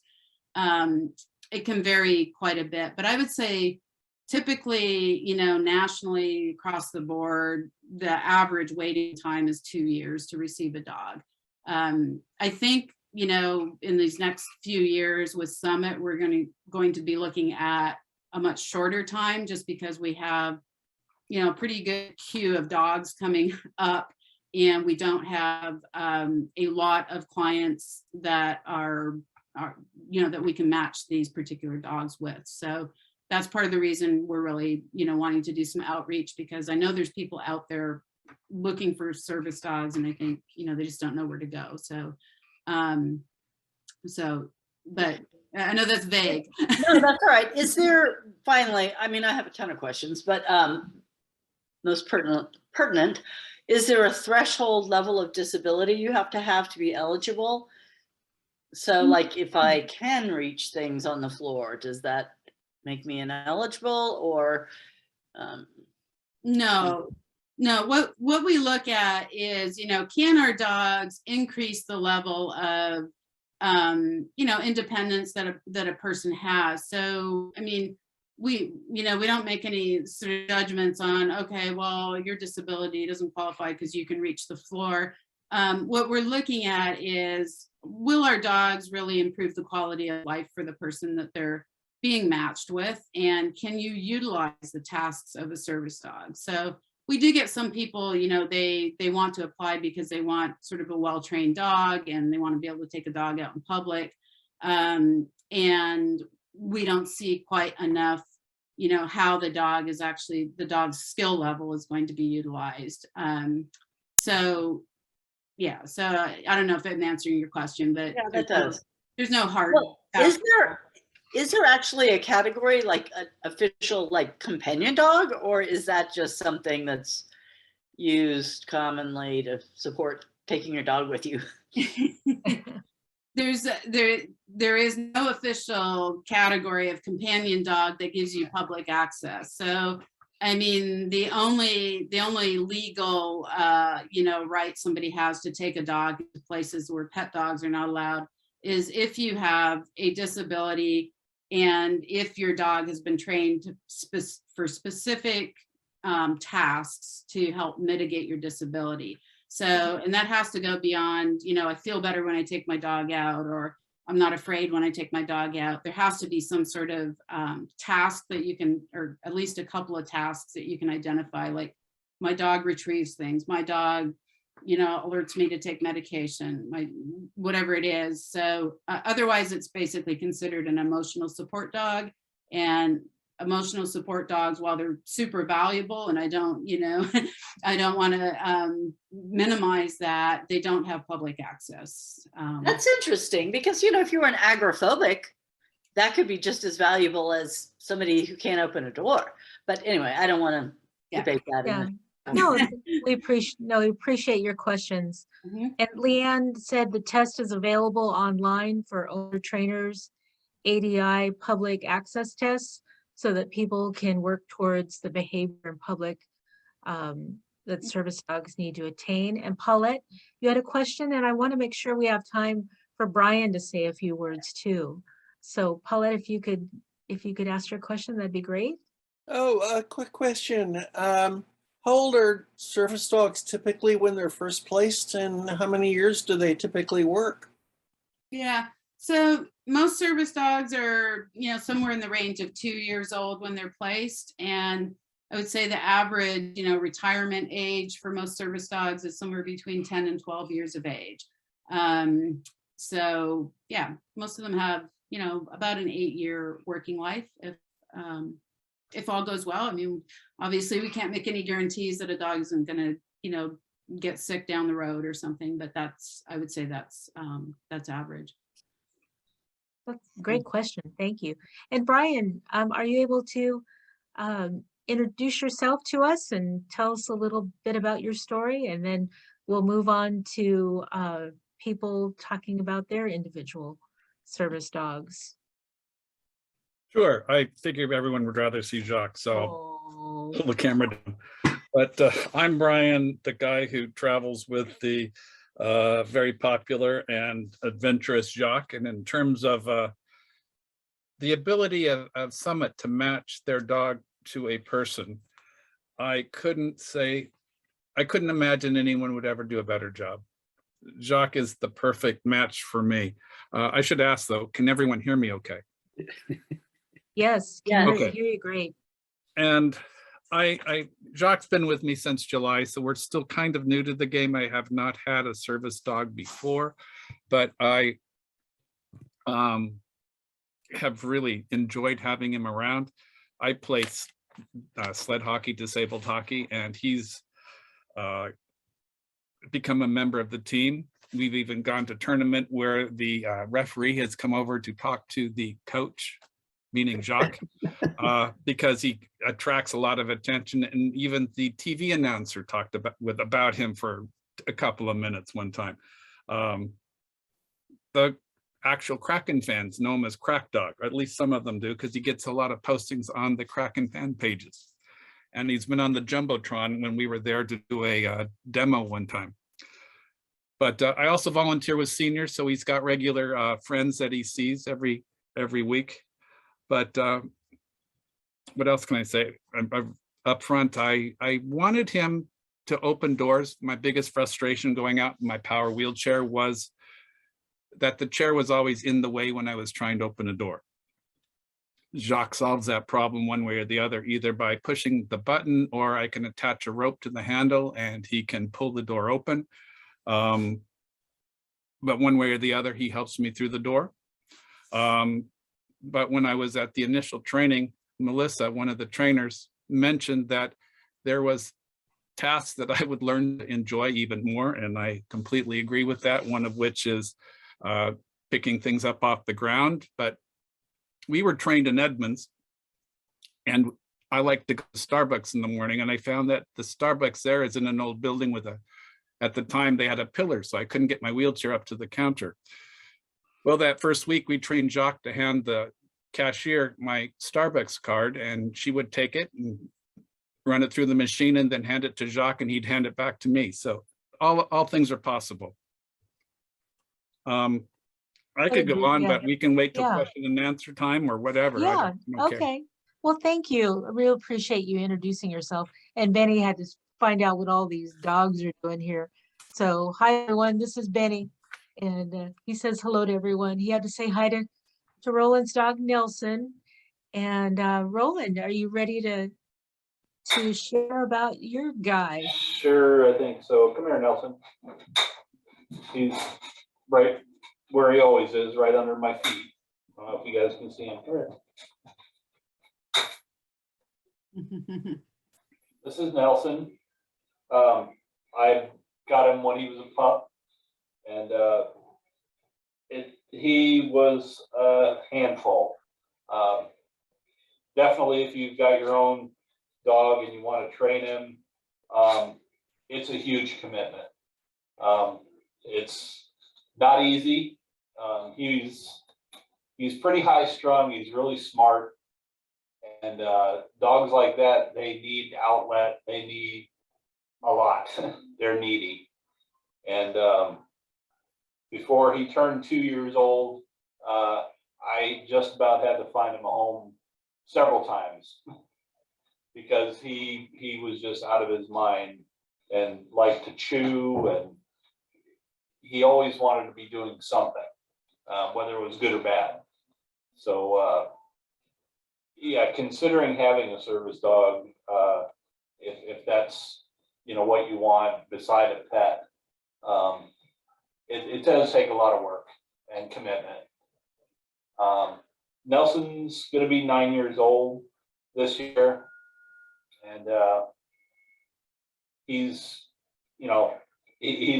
It can vary quite a bit, but I would say typically, nationally across the board, the average waiting time is 2 years to receive a dog. I think, in these next few years with Summit, we're going to be looking at a much shorter time, just because we have, a pretty good queue of dogs coming up, and we don't have a lot of clients that are that we can match these particular dogs with. So that's part of the reason we're really, wanting to do some outreach, because I know there's people out there looking for service dogs, and I think, they just don't know where to go. So, but I know that's vague. No, that's all right. Is there, finally, I mean, I have a ton of questions, but most pertinent, is there a threshold level of disability you have to be eligible? So like, if I can reach things on the floor, does that make me ineligible, or? No, what we look at is, can our dogs increase the level of, independence that a person has? So, I mean, we don't make any sort of judgments on, okay, well, your disability doesn't qualify because you can reach the floor. What we're looking at is, will our dogs really improve the quality of life for the person that they're being matched with? And can you utilize the tasks of a service dog? So we do get some people, they want to apply because they want sort of a well-trained dog, and they want to be able to take a dog out in public. And we don't see quite enough, how the dog's skill level is going to be utilized. So yeah, so I don't know if I'm answering your question, but Yeah, that does. There's no hard. Well, is there actually a category, like an official, like, companion dog, or is that just something that's used commonly to support taking your dog with you? There is no official category of companion dog that gives you public access. So, I mean, the only legal, right somebody has to take a dog to places where pet dogs are not allowed is if you have a disability, and if your dog has been trained for specific tasks to help mitigate your disability. So, and that has to go beyond, you know, I feel better when I take my dog out, or I'm not afraid when I take my dog out. There has to be some sort of task that you can, or at least a couple of tasks that you can identify, like my dog retrieves things, my dog, you know, alerts me to take medication, whatever it is. So otherwise it's basically considered an emotional support dog. And emotional support dogs, while they're super valuable, and I don't, you know, I don't want to minimize that, they don't have public access. That's interesting, because, you know, if you were an agoraphobic, that could be just as valuable as somebody who can't open a door. But anyway, I don't want to debate that. Yeah. No, we appreciate your questions. Mhm. And Leanne said the test is available online for owner trainers, ADI public access tests, so that people can work towards the behavior in public that service dogs need to attain. And Paulette, you had a question, and I want to make sure we have time for Brian to say a few words too. So Paulette, if you could ask your question, that'd be great. Oh, a quick question. How old are service dogs typically when they're first placed, and how many years do they typically work? Yeah, so most service dogs are, you know, somewhere in the range of 2 years old when they're placed. And I would say the average, you know, retirement age for most service dogs is somewhere between 10 and 12 years of age. So yeah, most of them have, you know, about an 8-year working life if all goes well. I mean, obviously we can't make any guarantees that a dog isn't going to, you know, get sick down the road or something, but I would say that's average. That's a great question. Thank you. And Brian, are you able to introduce yourself to us and tell us a little bit about your story? And then we'll move on to people talking about their individual service dogs. Sure. I figure everyone would rather see Jacques, so Oh. pull the camera down. But I'm Brian, the guy who travels with the very popular and adventurous Jacques. And in terms of the ability of Summit to match their dog to a person, I couldn't imagine anyone would ever do a better job. Jacques is the perfect match for me. I should ask though, can everyone hear me okay? Yes, Yeah. can Okay. hear you great. And Jacques been with me since July, so we're still kind of new to the game. I have not had a service dog before, but I have really enjoyed having him around. I play sled hockey, disabled hockey, and he's become a member of the team. We've even gone to tournament where the referee has come over to talk to the coach, meaning Jacques, because he attracts a lot of attention. And even the TV announcer talked about him for a couple of minutes one time. The actual Kraken fans know him as Crack Dog, or at least some of them do, because he gets a lot of postings on the Kraken fan pages. And he's been on the Jumbotron when we were there to do a demo one time. But I also volunteer with seniors, so he's got regular friends that he sees every week. But what else can I say? Up front, I wanted him to open doors. My biggest frustration going out in my power wheelchair was that the chair was always in the way when I was trying to open a door. Jacques solves that problem one way or the other, either by pushing the button, or I can attach a rope to the handle and he can pull the door open. But one way or the other, he helps me through the door. But when I was at the initial training, Melissa, one of the trainers, mentioned that there was tasks that I would learn to enjoy even more. And I completely agree with that, one of which is picking things up off the ground. But we were trained in Edmonds, and I like to go to Starbucks in the morning, and I found that the Starbucks there is in an old building with at the time they had a pillar, so I couldn't get my wheelchair up to the counter. Well, that first week we trained Jacques to hand the cashier my Starbucks card, and she would take it and run it through the machine and then hand it to Jacques, and he'd hand it back to me. So all things are possible. I could go on, but we can wait till question and answer time or whatever. Yeah, okay. Well, thank you. I really appreciate you introducing yourself. And Benny had to find out what all these dogs are doing here. So hi, everyone. This is Benny. And he says hello to everyone. He had to say hi to Roland's dog, Nelson. And Roland, are you ready to share about your guy? Sure, I think so. Come here, Nelson. He's right where he always is, right under my feet. I don't know if you guys can see him. Come here. This is Nelson. I got him when he was a pup, and he was a handful. Definitely, if you've got your own dog and you want to train him, it's a huge commitment. It's not easy. He's pretty high strung. He's really smart. And dogs like that, they need outlet. They need a lot. They're needy. And before he turned 2 years old, I just about had to find him a home several times because he was just out of his mind and liked to chew, and he always wanted to be doing something, whether it was good or bad. So yeah, considering having a service dog, if that's what you want beside a pet, it does take a lot of work and commitment. Nelson's going to be 9 years old this year, and he's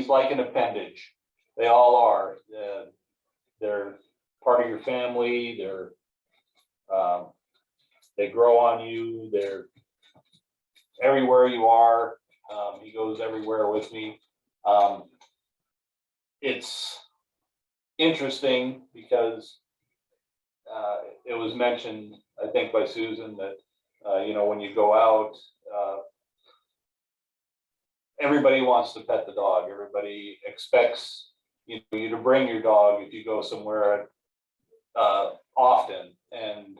like an appendage. They all are. They're part of your family. They grow on you. They're everywhere you are. He goes everywhere with me. It's interesting because it was mentioned, I think, by Susan that when you go out, everybody wants to pet the dog. Everybody expects you to bring your dog if you go somewhere often, and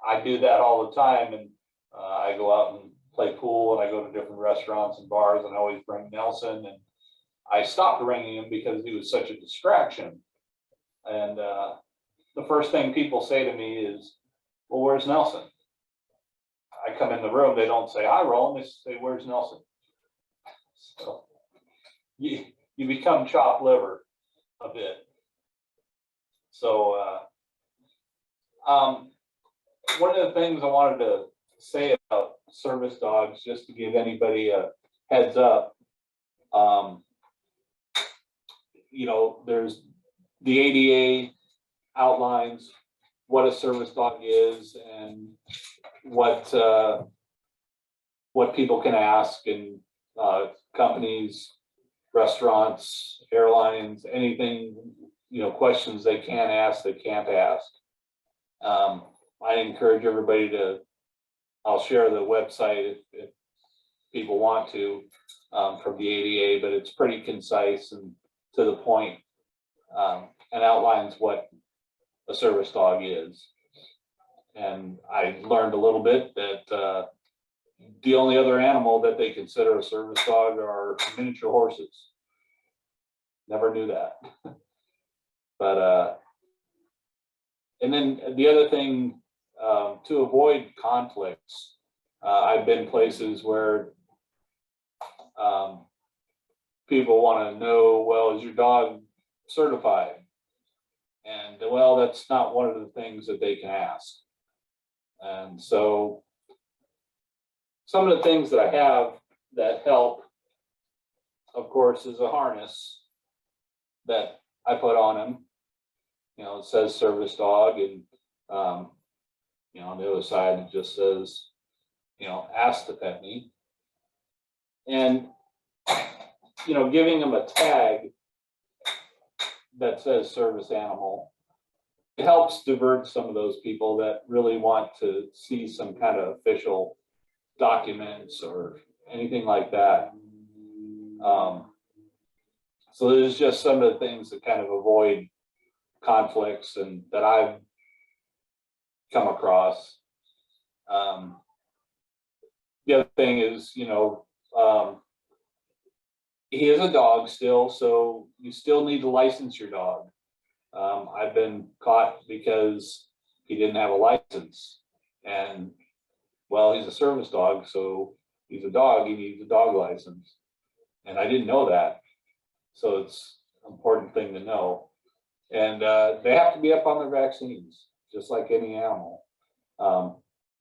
I do that all the time. And I go out and play pool, and I go to different restaurants and bars, and I always bring Nelson. And I stopped bringing him because he was such a distraction. And the first thing people say to me is, "Well, where's Nelson?" I come in the room, they don't say, "Hi, Roland," they say, "Where's Nelson?" So you become chopped liver a bit. So one of the things I wanted to say about service dogs, just to give anybody a heads up, there's the ADA outlines what a service dog is and what people can ask, and companies, restaurants, airlines, anything, questions they can ask, they can't ask. I encourage everybody I'll share the website if people want to, from the ADA, but it's pretty concise and to the point, and outlines what a service dog is. And I learned a little bit that the only other animal that they consider a service dog are miniature horses. Never knew that. But and then the other thing, to avoid conflicts, I've been places where people want to know, well, is your dog certified? And well, that's not one of the things that they can ask. And so some of the things that I have that help, of course, is a harness that I put on him. It says service dog, and on the other side it just says, ask to pet me. And giving them a tag that says service animal, it helps divert some of those people that really want to see some kind of official documents or anything like that. So there's just some of the things that kind of avoid conflicts and that I've come across. The other thing is, He is a dog still, so you still need to license your dog. I've been caught because he didn't have a license, and well, he's a service dog, so he's a dog, he needs a dog license. And I didn't know that. So it's an important thing to know. And they have to be up on their vaccines, just like any animal.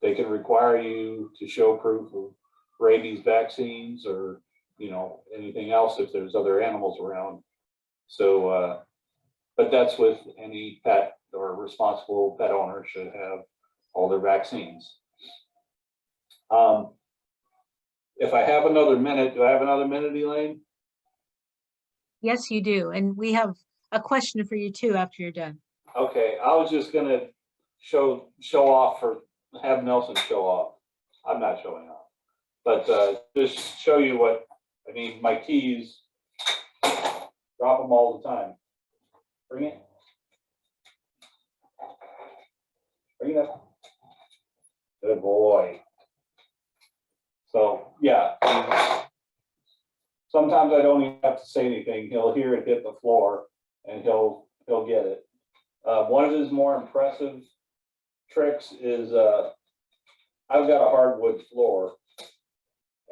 They can require you to show proof of rabies vaccines or, you know, anything else if there's other animals around. So, but that's with any pet or responsible pet owner should have all their vaccines. If I have another minute, do I have another minute, Elaine? Yes, you do. And we have a question for you too after you're done. Okay, I was just gonna show off or have Nelson show off. I'm not showing off, but just show you what, I mean, my keys, drop them all the time. Bring it. Bring it up. Good boy. So, yeah. Sometimes I don't even have to say anything. He'll hear it hit the floor and he'll get it. One of his more impressive tricks is I've got a hardwood floor,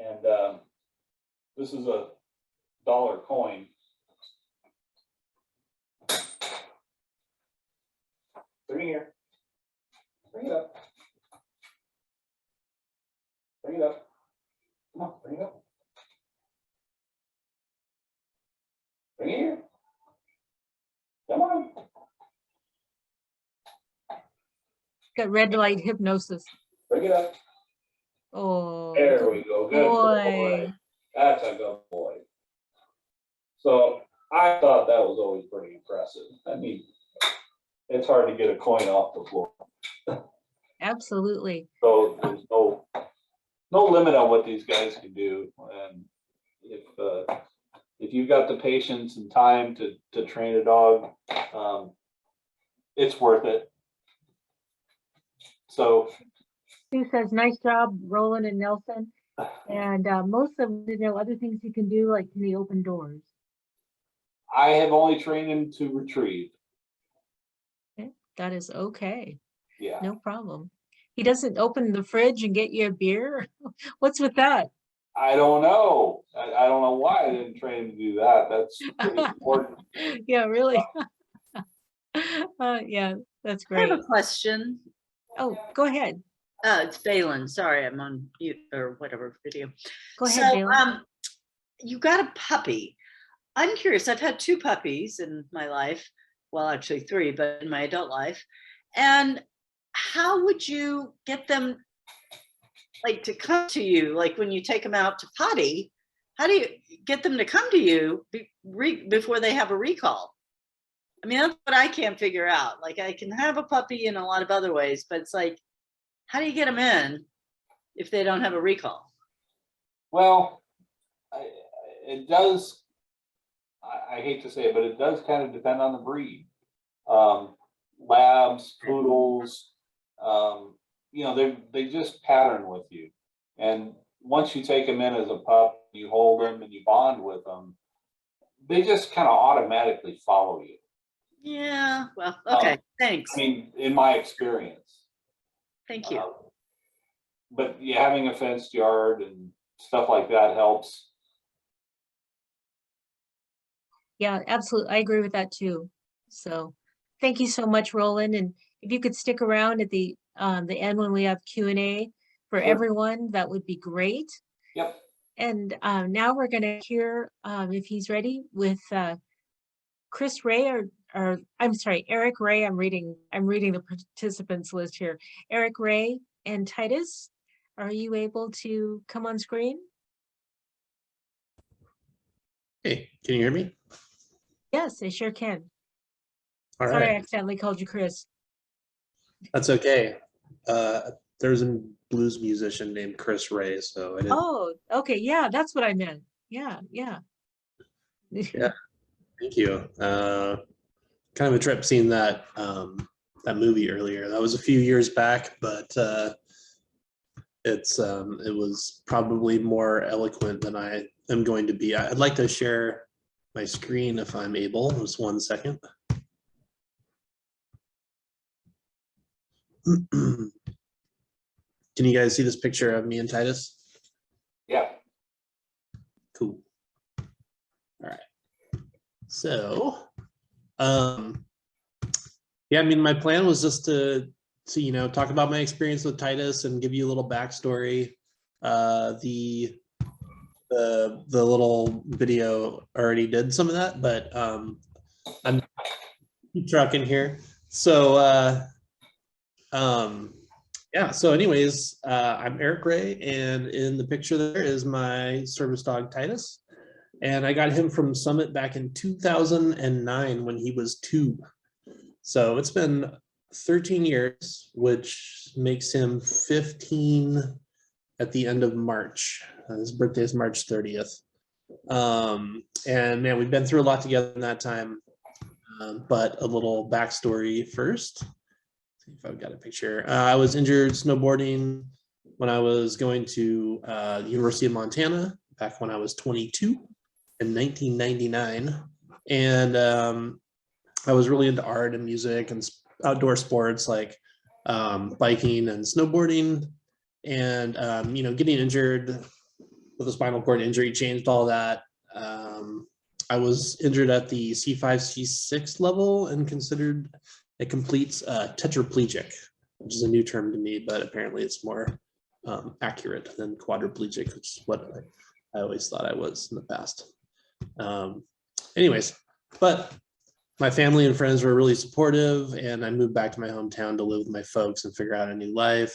and this is a $1 coin. Bring it here. Bring it up. Bring it up. Come on, bring it up. Bring it here. Come on. Got red light hypnosis. Bring it up. Oh, There we go. Good boy. That's a good boy. So I thought that was always pretty impressive. I mean, it's hard to get a coin off the floor. absolutely. So there's no limit on what these guys can do. And if you've got the patience and time to train a dog, it's worth it. So Sue says, nice job, Roland and Nelson. And most of them, you know, other things you can do, like can he open doors? I have only trained him to retrieve. Okay, that is okay. Yeah. No problem. He doesn't open the fridge and get you a beer? What's with that? I don't know. I don't know why I didn't train him to do that. That's pretty important. Yeah, really. Yeah, that's I have great. a question. Oh, go ahead. It's Balin. Sorry, I'm on mute or whatever video. Go ahead, So, Balin. you got a puppy. I'm curious. I've had 2 puppies in my life. Well, actually 3, but in my adult life. And how would you get them like to come to you? Like when you take them out to potty, how do you get them to come to you before they have a recall? I mean, that's what I can't figure out. Like I can have a puppy in a lot of other ways, but it's like, how do you get them in if they don't have a recall? Well, it does. I hate to say it, but it does kind of depend on the breed. Labs, poodles, you know, they just pattern with you. And once you take them in as a pup, you hold them and you bond with them, they just kind of automatically follow you. Yeah, well, okay, thanks. I mean, in my experience. Thank you. But yeah, having a fenced yard and stuff like that helps. Yeah, absolutely. I agree with that too. So thank you so much, Roland. And if you could stick around at the end when we have Q&A for Sure. everyone, that would be great. Yep. And now we're going to hear, if he's ready, with Chris Rea or I'm sorry, Eric Rea. I'm reading the participants list here. Eric Rea and Titus, are you able to come on screen? Hey, can you hear me? Yes, I sure can. All Sorry, I right, accidentally called you Chris. that's okay. There's a blues musician named Chris Rea, so I didn't. Oh, okay. Yeah, that's what I meant. Yeah, yeah. Yeah, thank you. Kind of a trip seeing that that movie earlier. That was a few years back, but it was probably more eloquent than I am going to be. I'd like to share my screen if I'm able. Just 1 second. Can you guys see this picture of me and Titus? Yeah. Cool. All right. So, yeah, I mean, my plan was just to talk about my experience with Titus and give you a little backstory. The little video already did some of that, but I'm keep trucking here. So, yeah. So, anyways, I'm Eric Ray, and in the picture there is my service dog Titus, and I got him from Summit back in 2009 when he was 2. So it's been 13 years, which makes him 15 at the end of March. His birthday is March 30th. And man, we've been through a lot together in that time. But a little backstory first. See if I've got a picture. I was injured snowboarding when I was going to the University of Montana back when I was 22 in 1999. And I was really into art and music and outdoor sports like biking and snowboarding, and getting injured with a spinal cord injury changed all that. I was injured at the C5, C6 level and considered a complete tetraplegic, which is a new term to me, but apparently it's more accurate than quadriplegic, which is what I always thought I was in the past. Anyways, but my family and friends were really supportive, and I moved back to my hometown to live with my folks and figure out a new life.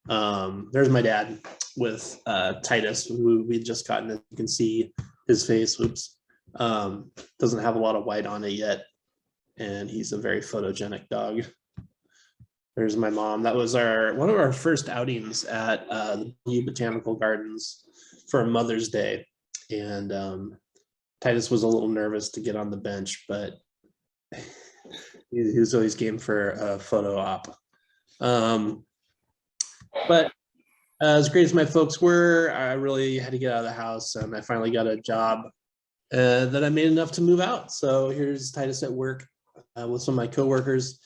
There's my dad with Titus, who we had just gotten. You can see his face. Whoops. Doesn't have a lot of white on it yet, and he's a very photogenic dog. There's my mom. That was one of our first outings at the Botanical Gardens for Mother's Day, and Titus was a little nervous to get on the bench, but he was always game for a photo op. But as great as my folks were, I really had to get out of the house, and I finally got a job that I made enough to move out. So here's Titus at work with some of my coworkers.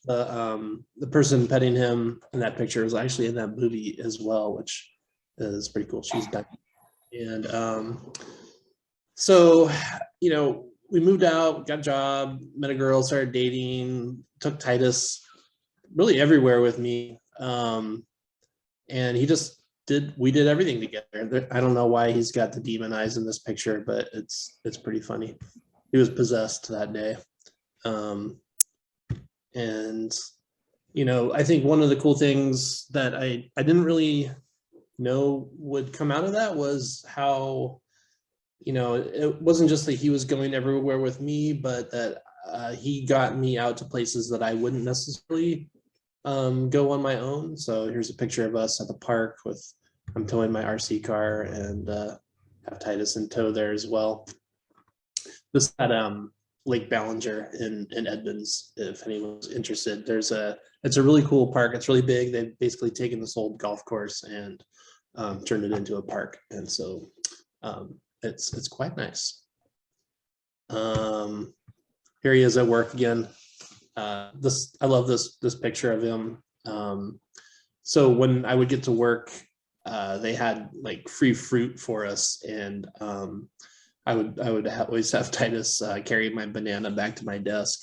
The person petting him in that picture was actually in that movie as well, which is pretty cool. She's Becky. And so, we moved out, got a job, met a girl, started dating, took Titus really everywhere with me. And we did everything together. I don't know why he's got the demon eyes in this picture, but it's pretty funny. He was possessed that day. And I think one of the cool things that I didn't really know would come out of that was how, it wasn't just that he was going everywhere with me, but that he got me out to places that I wouldn't necessarily go on my own. So here's a picture of us at the park I'm towing my RC car, and have Titus in tow there as well. This is at Lake Ballinger in Edmonds, if anyone's interested. It's a really cool park. It's really big. They've basically taken this old golf course and turned it into a park. And so it's quite nice. Here he is at work again. I love this picture of him. So when I would get to work, they had like free fruit for us, and I would always have Titus carry my banana back to my desk,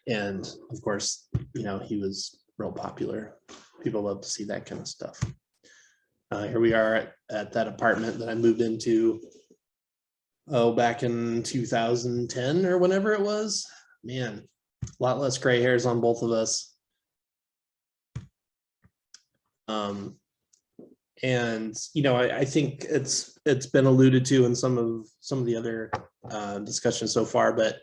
and of course, he was real popular. People love to see that kind of stuff. Here we are at that apartment that I moved into back in 2010 or whenever it was. Man, a lot less gray hairs on both of us. And I think it's been alluded to in some of the other discussions so far, but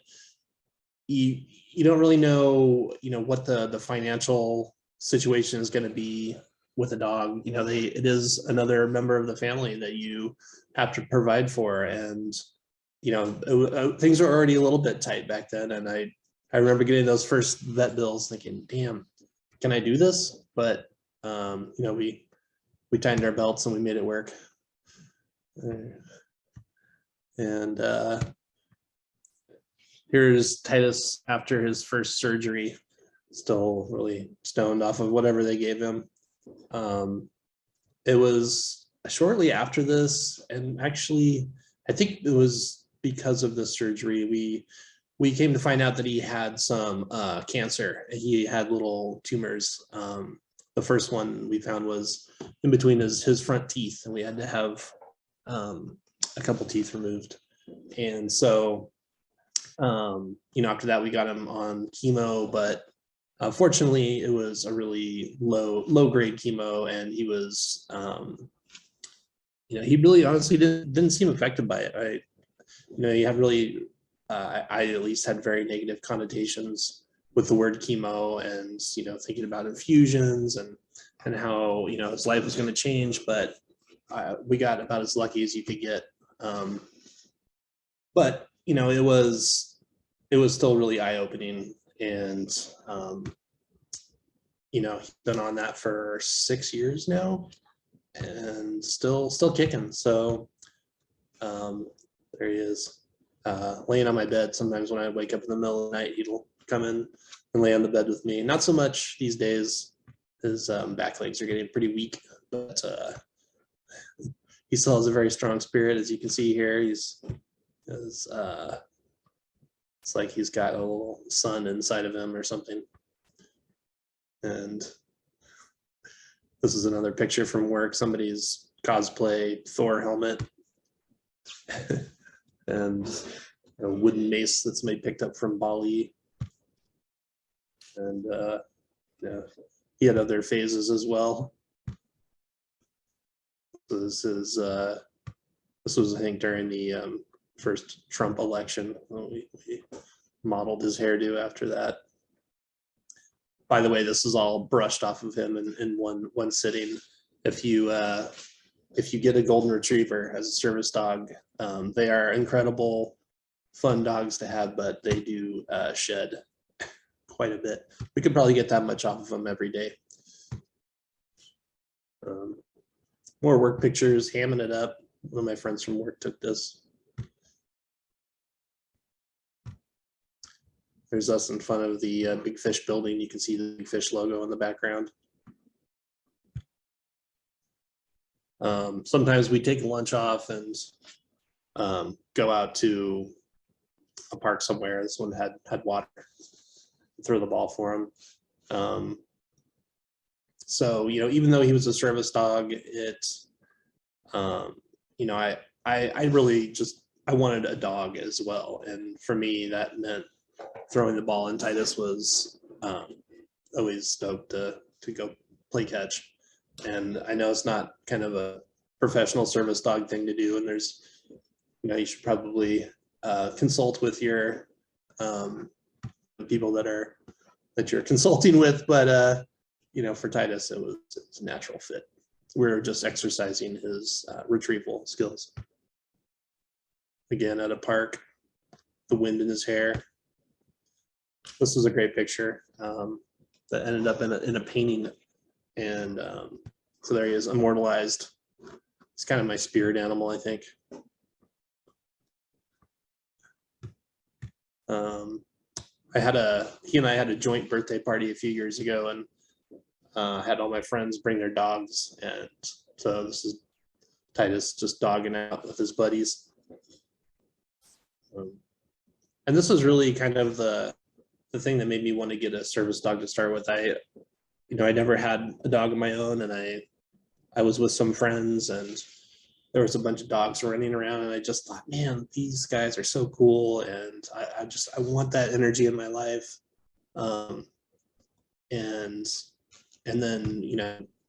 you don't really know what the financial situation is going to be with a dog. It is another member of the family that you have to provide for, and things are already a little bit tight back then. And I remember getting those first vet bills thinking, damn, can I do this? But we tightened our belts and we made it work. And here's Titus after his first surgery, still really stoned off of whatever they gave him. It was shortly after this, and actually, I think it was because of the surgery, we came to find out that he had some cancer. He had little tumors. The first one we found was in between his front teeth, and we had to have a couple teeth removed. And so, after that, we got him on chemo, but fortunately, it was a really low grade chemo, and he was, he really honestly didn't seem affected by it. He had really, I at least had very negative connotations with the word chemo, and thinking about infusions and how his life was going to change. But we got about as lucky as you could get. But it was still really eye opening, and he's been on that for 6 years now, and still kicking. So there he is, laying on my bed. Sometimes when I wake up in the middle of the night, he'll come in and lay on the bed with me. Not so much these days. His back legs are getting pretty weak, but he still has a very strong spirit, as you can see here. It's like he's got a little sun inside of him or something. And this is another picture from work. Somebody's cosplay Thor helmet and a wooden mace that's maybe picked up from Bali. And he had other phases as well. So this was, I think, during the first Trump election. We modeled his hairdo after that. By the way, this is all brushed off of him in one sitting. If you get a golden retriever as a service dog, they are incredible, fun dogs to have, but they do shed quite a bit. We could probably get that much off of them every day. More work pictures, hamming it up. One of my friends from work took this. There's us in front of the Big Fish building. You can see the Big Fish logo in the background. Sometimes we take lunch off and go out to a park somewhere. This one had water. Throw the ball for him. So even though he was a service dog, I really I wanted a dog as well, and for me that meant throwing the ball. And Titus was always stoked to go play catch. And I know it's not kind of a professional service dog thing to do, and there's you should probably consult with your people that you're consulting with, but for Titus it's a natural fit. We're just exercising his retrieval skills. Again, at a park, the wind in his hair. This was a great picture that ended up in a painting, and so there he is, immortalized. It's kind of my spirit animal, I think. He and I had a joint birthday party a few years ago, and had all my friends bring their dogs, and so this is Titus just dogging out with his buddies. And this was really kind of the thing that made me want to get a service dog to start with. I never had a dog of my own, and I was with some friends, and there was a bunch of dogs running around, and I just thought, man, these guys are so cool, and I want that energy in my life. And then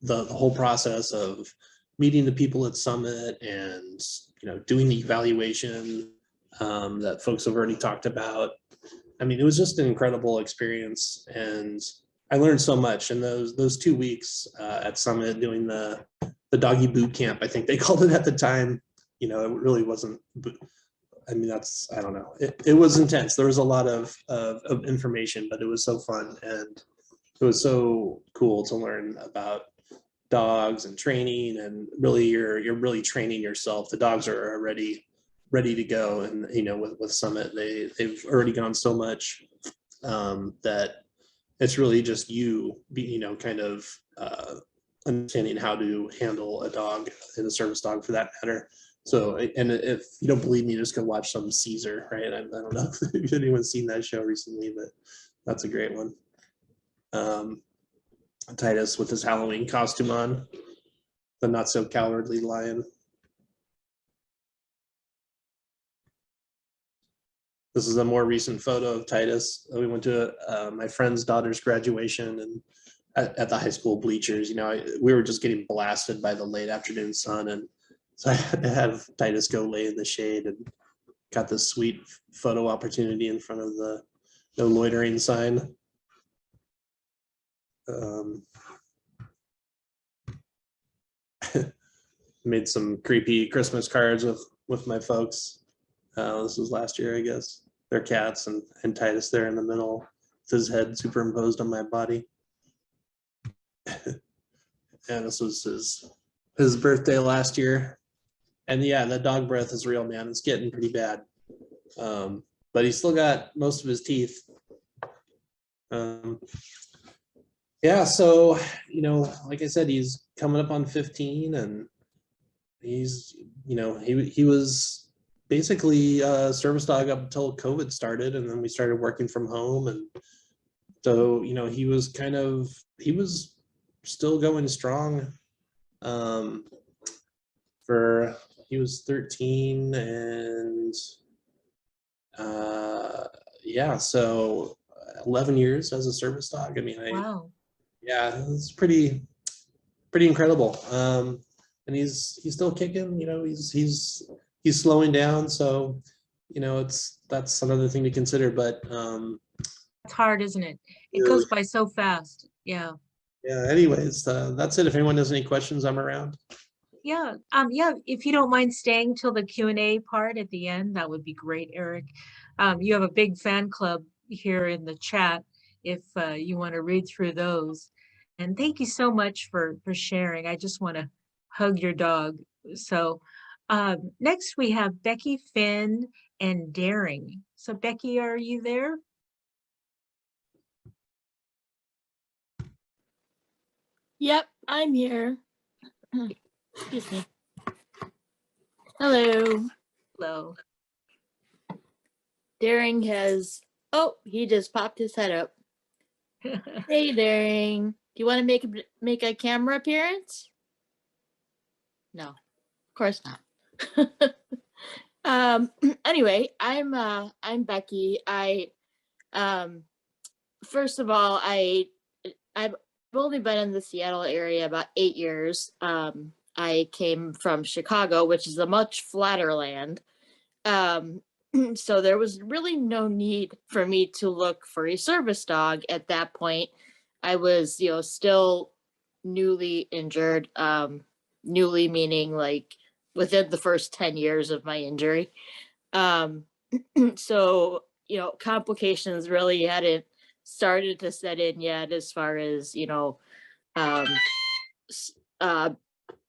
the whole process of meeting the people at Summit, and doing the evaluation that folks have already talked about. I mean, it was just an incredible experience, and I learned so much in those 2 weeks at Summit doing the doggy boot camp, I think they called it at the time. It really wasn't. I mean, I don't know. It was intense. There was a lot of information, but it was so fun, and it was so cool to learn about dogs and training, and really you're really training yourself. The dogs are already ready to go. And, with Summit, they've already gone so much that it's really just kind of understanding how to handle a dog and a service dog for that matter. So, and if you don't believe me, just go watch some Caesar, right? I don't know if anyone's seen that show recently, but that's a great one. Titus with his Halloween costume on, the not so cowardly lion. This is a more recent photo of Titus. We went to my friend's daughter's graduation, and at the high school bleachers, we were just getting blasted by the late afternoon sun, and so I had to have Titus go lay in the shade, and got this sweet photo opportunity in front of the no loitering sign. Made some creepy Christmas cards with my folks. This was last year, I guess. They're cats, and Titus there in the middle with his head superimposed on my body. And this was his birthday last year. And yeah, the dog breath is real, man. It's getting pretty bad. But he's still got most of his teeth. Yeah, so, like I said, he's coming up on 15, and he's, he was basically a service dog up until COVID started, and then we started working from home. And so, he was still going strong. He was 13, and yeah, so 11 years as a service dog. I mean, Wow. yeah, it's pretty incredible. And he's still kicking, he's slowing down. So, that's another thing to consider, but It's hard, isn't it? It Yeah. goes by so fast. Yeah. yeah, anyways, that's it. If anyone has any questions, I'm around. Yeah. Yeah. If you don't mind staying till the Q&A part at the end, that would be great, Eric. You have a big fan club here in the chat if you want to read through those. And thank you so much for sharing. I just want to hug your dog. So next we have Becky, Finn, and Daring. So Becky, are you there? Yep, I'm here. Excuse me. Hello. Hello. Daring has, oh, he just popped his head up. Hey, Daring. Do you want to make a camera appearance? No, of course not. Anyway, I'm Becky. First of all, I've only been in the Seattle area about 8 years. I came from Chicago, which is a much flatter land. So there was really no need for me to look for a service dog at that point. I was, still newly injured, newly meaning like within the first 10 years of my injury. So, complications really hadn't started to set in yet as far as,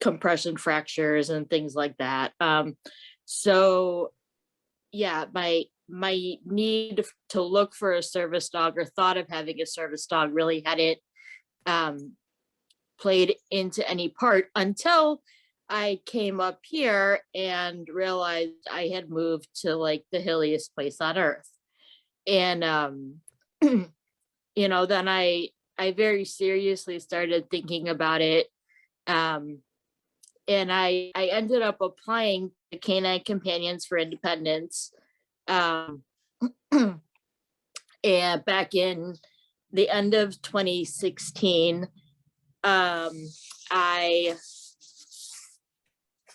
compression fractures and things like that. So yeah, my need to look for a service dog or thought of having a service dog really hadn't played into any part until I came up here and realized I had moved to like the hilliest place on earth. And then I very seriously started thinking about it. And I ended up applying to Canine Companions for Independence. And back in the end of 2016, I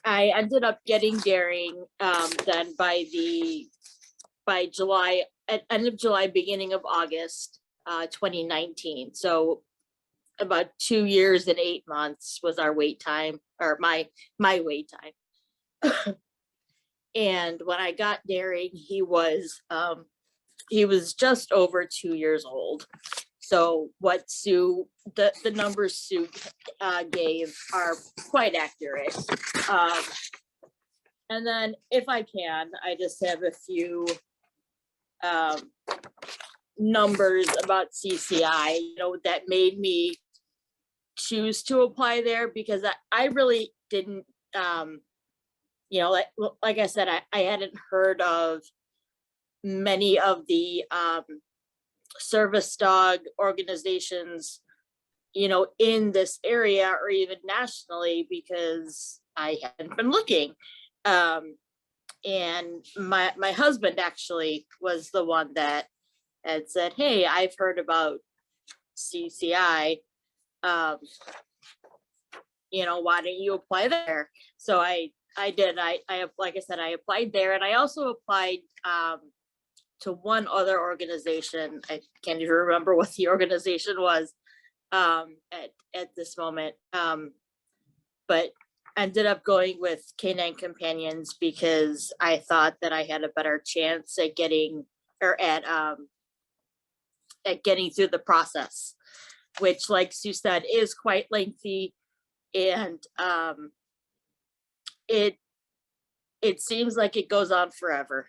ended up getting Daring then by July, at end of July, beginning of August, 2019. So about 2 years and 8 months was our wait time, or my wait time. And when I got Daring, he was just over 2 years old. So what Sue, the numbers Sue gave are quite accurate. And then if I can, I just have a few numbers about CCI, that made me choose to apply there, because I really didn't, like I said, I hadn't heard of many of the service dog organizations, in this area or even nationally, because I hadn't been looking. And my husband actually was the one that had said, hey, I've heard about CCI. Why don't you apply there? So I did. I like I said, I applied there, and I also applied to one other organization. I can't even remember what the organization was at this moment, but ended up going with Canine Companions because I thought that I had a better chance at getting through the process, which, like Sue said, is quite lengthy, and it seems like it goes on forever.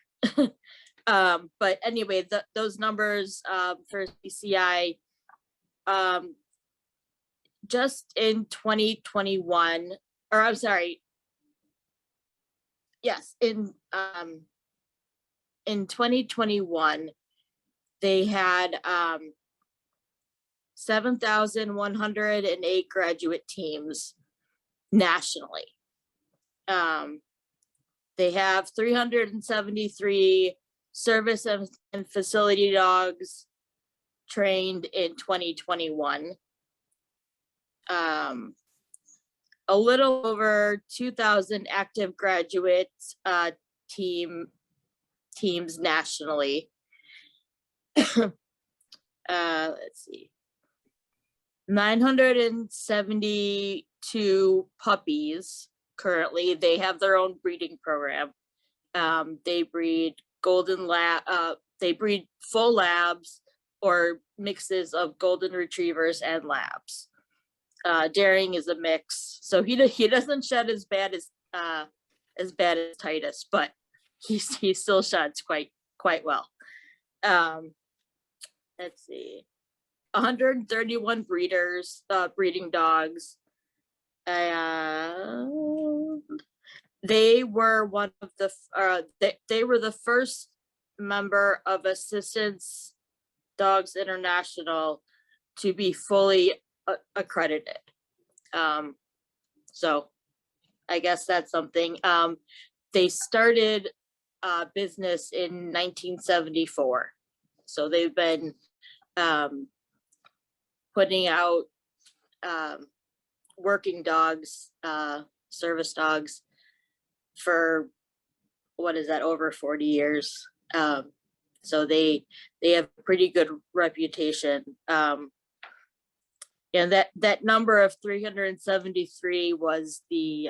But anyway, those numbers for CCI, just in 2021, or I'm sorry, yes, in 2021, they had 7,108 graduate teams nationally. They have 373 service and facility dogs trained in 2021. A little over 2,000 active graduate teams nationally. Let's see, 972 puppies currently. They have their own breeding program. They breed they breed full labs or mixes of golden retrievers and labs. Daring is a mix, so he doesn't shed as bad as Titus, but he still sheds quite well. Let's see, 131 breeders, breeding dogs. They were one of the they were the first member of Assistance Dogs International to be fully accredited. So I guess that's something. They started business in 1974. So they've been putting out working dogs, service dogs, for what is that, over 40 years. So they have a pretty good reputation. And that number of 373 was the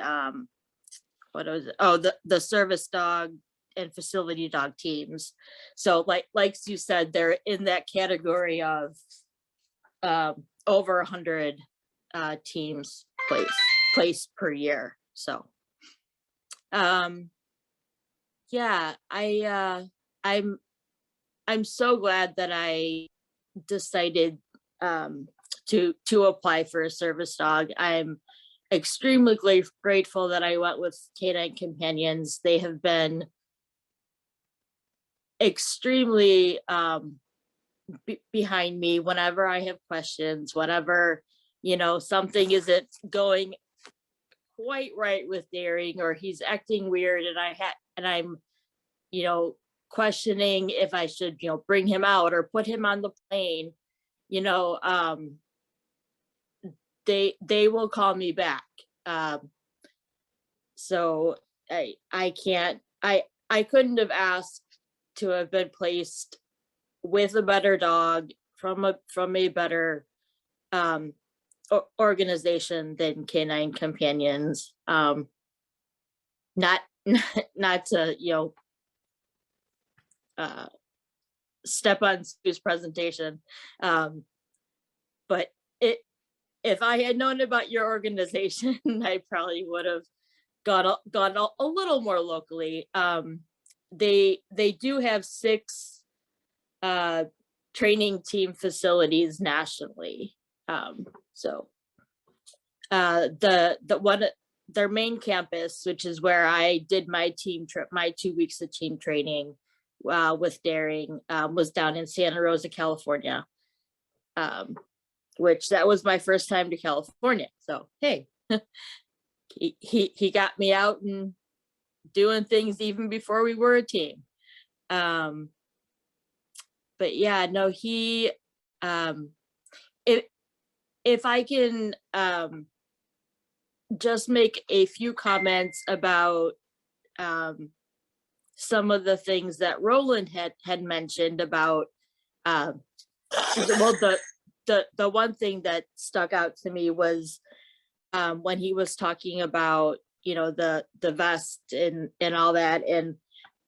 what was it? Oh, the service dog and facility dog teams. So like you said, they're in that category of over 100 teams placed per year. So yeah, I'm so glad that I decided to apply for a service dog. I'm extremely grateful that I went with Canine Companions. They have been extremely behind me whenever I have questions, whenever, something isn't going quite right with Daring, or he's acting weird, and I'm questioning if I should bring him out or put him on the plane. They will call me back. So I couldn't have asked to have been placed with a better dog from a better organization than Canine Companions. Not to step on Sue's presentation, but if I had known about your organization, I probably would have gone a little more locally. They do have 6 training team facilities nationally. So the one, their main campus, which is where I did my team trip, my 2 weeks of team training with daring, was down in Santa Rosa, California, which that was my first time to California. So hey, he got me out and doing things even before we were a team. But yeah, no, he if I can just make a few comments about some of the things that Roland had mentioned about well, the one thing that stuck out to me was when he was talking about, you know, the vest and all that. And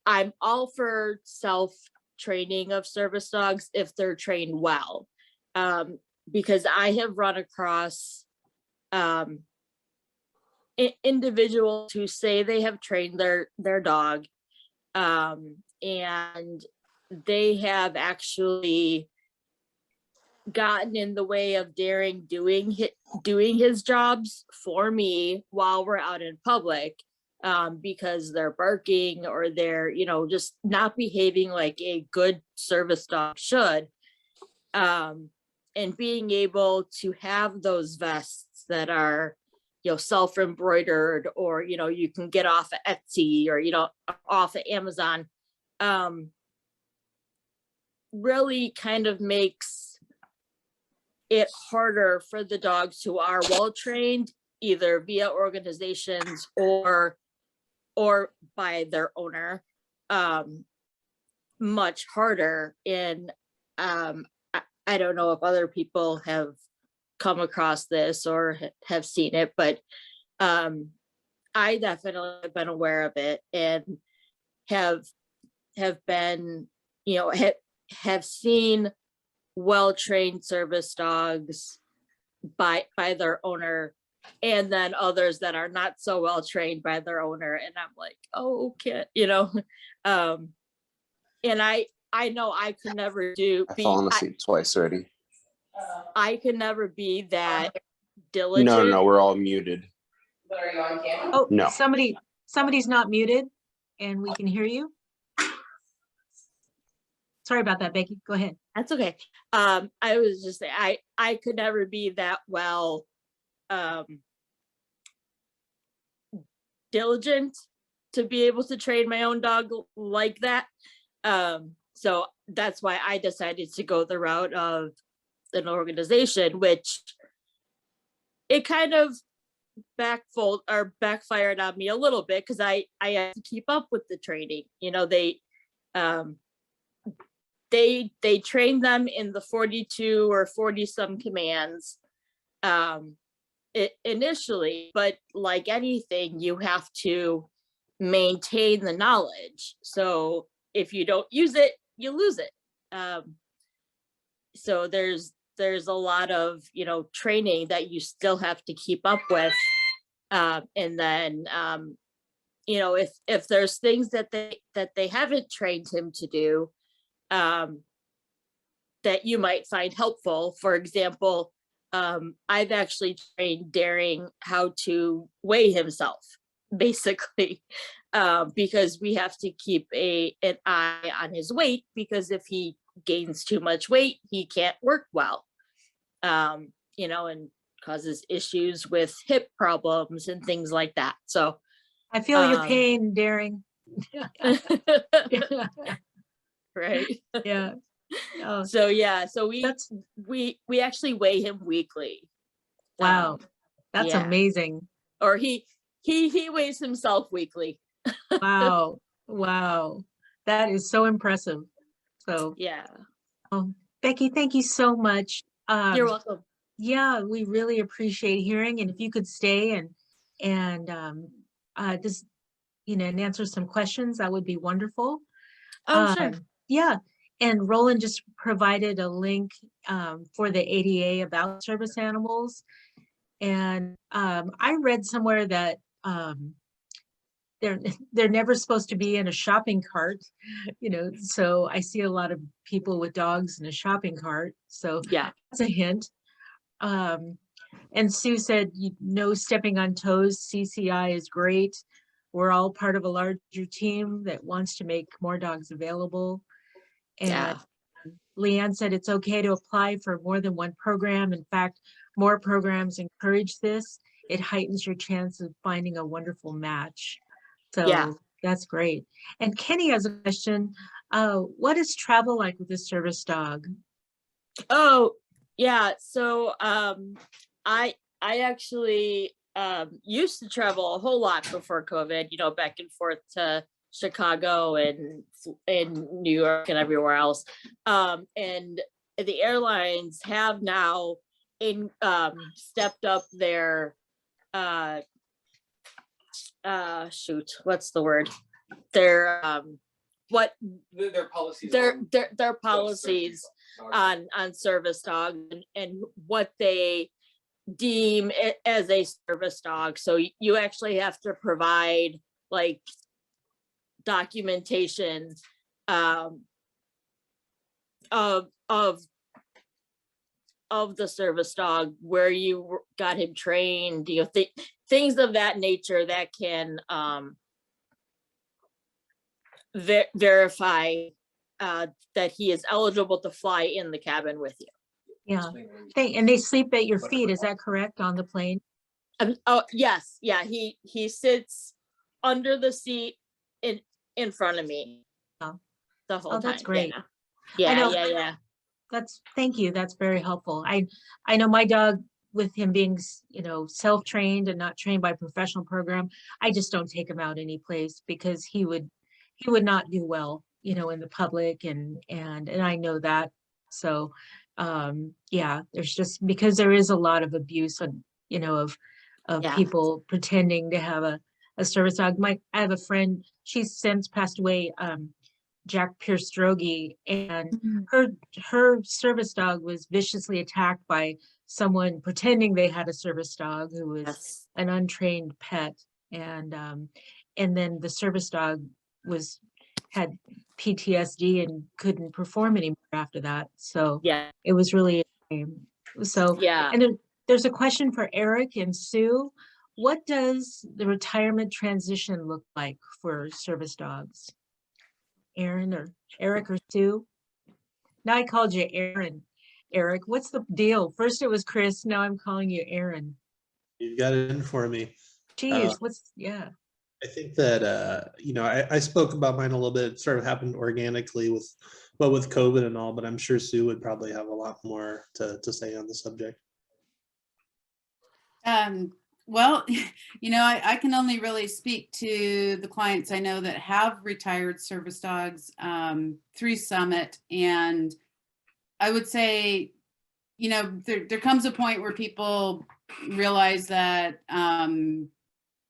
I'm all for self-training of service dogs if they're trained well, because I have run across individuals who say they have trained their dog, and they have actually gotten in the way of daring doing his jobs for me while we're out in public, because they're barking or they're, you know, just not behaving like a good service dog should. And being able to have those vests that are, you know, self-embroidered, or, you know, you can get off of Etsy or, you know, off of Amazon, really kind of makes it harder for the dogs who are well trained, either via organizations or by their owner, much harder. And I don't know if other people have come across this or have seen it, but I definitely have been aware of it and have been, you know, have seen well-trained service dogs by their owner, and then others that are not so well trained by their owner, and I'm like, oh, okay, you know. And I know I could never I've fallen asleep twice already. I could never be that diligent. No, we're all muted. Oh, No. somebody's not muted and we can hear you. Sorry about that, Becky. Go ahead. That's okay. I was just saying, I could never be that well diligent to be able to train my own dog like that. So that's why I decided to go the route of an organization, which it kind of backfired on me a little bit, because I have to keep up with the training. You know, they train them in the 42 or 40 some commands initially, but like anything, you have to maintain the knowledge. So if you don't use it, you lose it. So there's a lot of, you know, training that you still have to keep up with. And then, you know, if there's things that they haven't trained him to do, that you might find helpful. For example, I've actually trained Daring how to weigh himself, basically, because we have to keep an eye on his weight, because if he gains too much weight, he can't work well, you know, and causes issues with hip problems and things like that. So I feel your pain, Daring. right. Yeah. Oh, So yeah, so we actually weigh him weekly. wow. That's yeah. amazing. Or he weighs himself weekly. Wow. Wow. That is so impressive. So yeah. Becky, thank you so much. You're welcome. Yeah, we really appreciate hearing, and if you could stay and just, you know, and answer some questions, that would be wonderful. Oh, sure. Yeah, and Roland just provided a link for the ADA about service animals, and I read somewhere that they're never supposed to be in a shopping cart, you know, so I see a lot of people with dogs in a shopping cart, so Yeah. that's a hint. And Sue said, no stepping on toes, CCI is great. We're all part of a larger team that wants to make more dogs available. And Yeah. Leanne said it's okay to apply for more than one program. In fact, more programs encourage this. It heightens your chance of finding a wonderful match. So Yeah. that's great. And Kenny has a question. What is travel like with a service dog? Oh, yeah. So I actually used to travel a whole lot before COVID, you know, back and forth to Chicago and New York and everywhere else. And the airlines have now stepped up their shoot, what's the word? Their Their policies. their policies on service dog and what they deem it as a service dog. So you actually have to provide like documentation of the service dog, where you got him trained, you know, things of that nature that can verify that he is eligible to fly in the cabin with you. Yeah, and they sleep at your feet, is that correct, on the plane? Oh yes, yeah. He sits under the seat in front of me Oh. the whole Oh, time. that's great. Yeah, I know. yeah. Thank you, that's very helpful. I know my dog, with him being, you know, self-trained and not trained by a professional program, I just don't take him out any place because he would not do well, you know, in the public, and I know that. So yeah, there's just, because there is a lot of abuse on, you know, of Yeah. people pretending to have a service dog. I have a friend, she's since passed away, Jacques Drogi, and her service dog was viciously attacked by someone pretending they had a service dog who was an untrained pet, and then the service dog had PTSD and couldn't perform anymore after that. So yeah, it was really a shame. So yeah. and there's a question for Eric and Sue. What does the retirement transition look like for service dogs? Aaron or Eric or Sue? Now I called you Aaron. Eric, what's the deal? First it was Chris, now I'm calling you Aaron. You've got it in for me. Geez, yeah. I think that, you know, I spoke about mine a little bit. It sort of happened organically with COVID and all, but I'm sure Sue would probably have a lot more to say on the subject. Well, you know, I can only really speak to the clients I know that have retired service dogs through Summit. And I would say, you know, there comes a point where people realize that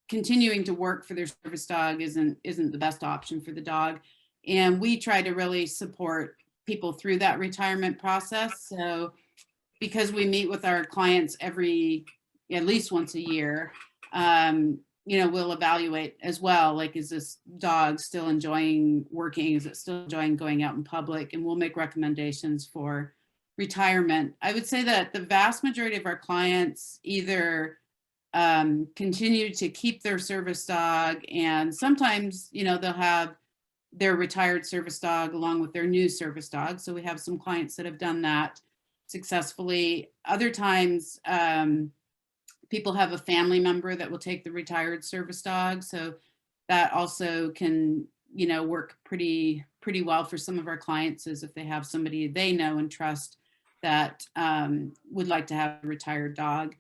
continuing to work for their service dog isn't the best option for the dog. And we try to really support people through that retirement process. So because we meet with our clients at least once a year, you know, we'll evaluate as well, like, is this dog still enjoying working? Is it still enjoying going out in public? And we'll make recommendations for retirement. I would say that the vast majority of our clients either continue to keep their service dog, and sometimes, you know, they'll have their retired service dog along with their new service dog. So we have some clients that have done that successfully. Other times, people have a family member that will take the retired service dog. So that also can, you know, work pretty well for some of our clients, is if they have somebody they know and trust that would like to have a retired dog.